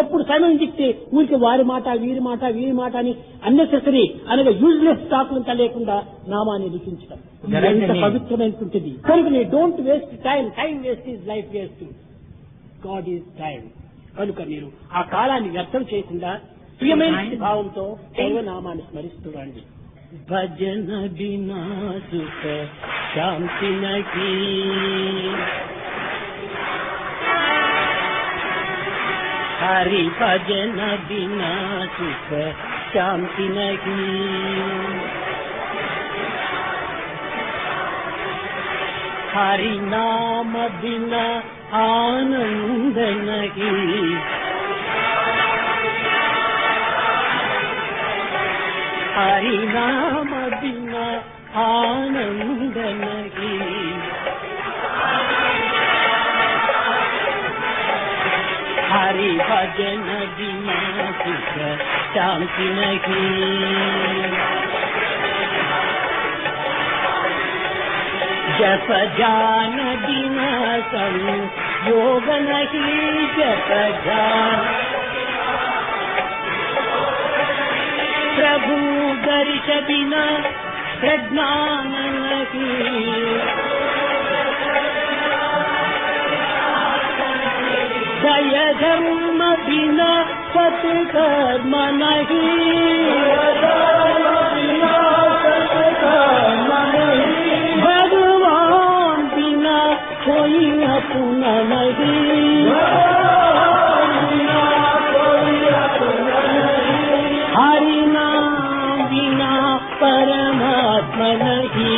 ఎప్పుడు సమయం చిక్తే ఊరికి వారి మాట వీరి మాట అని అన్నెసెసరీ అనగా యూజ్లెస్ టాక్లంతా లేకుండా నామాన్ని లిఖించడం ఎంత పవిత్రమైనటువంటిది. కనుక don't waste time waste is life waste, God is time. కనుక మీరు ఆ కాలాన్ని వ్యర్థం చేయకుండా ప్రియమైన భావంతో దైవనామాన్ని స్మరిస్తూ రండి. భజన బినా సుఖ శాంతి నహీ, హరి భజన బినా సుఖ శాంతి నహీ, హరి నామ బినా ఆనంద నహీ, हरि नाम बिना आनंद नहीं, हरि भजन बिना सुख शांति नहीं, जप जान बिना संयोग नहीं, जप जान प्रभु दर्श बिना प्रज्ञान नहीं, दय धर्म बिना सत्कर्म नहीं, भगवान बिना कोई अपना नहीं, हरि नाम बिना परमात्मा नहीं।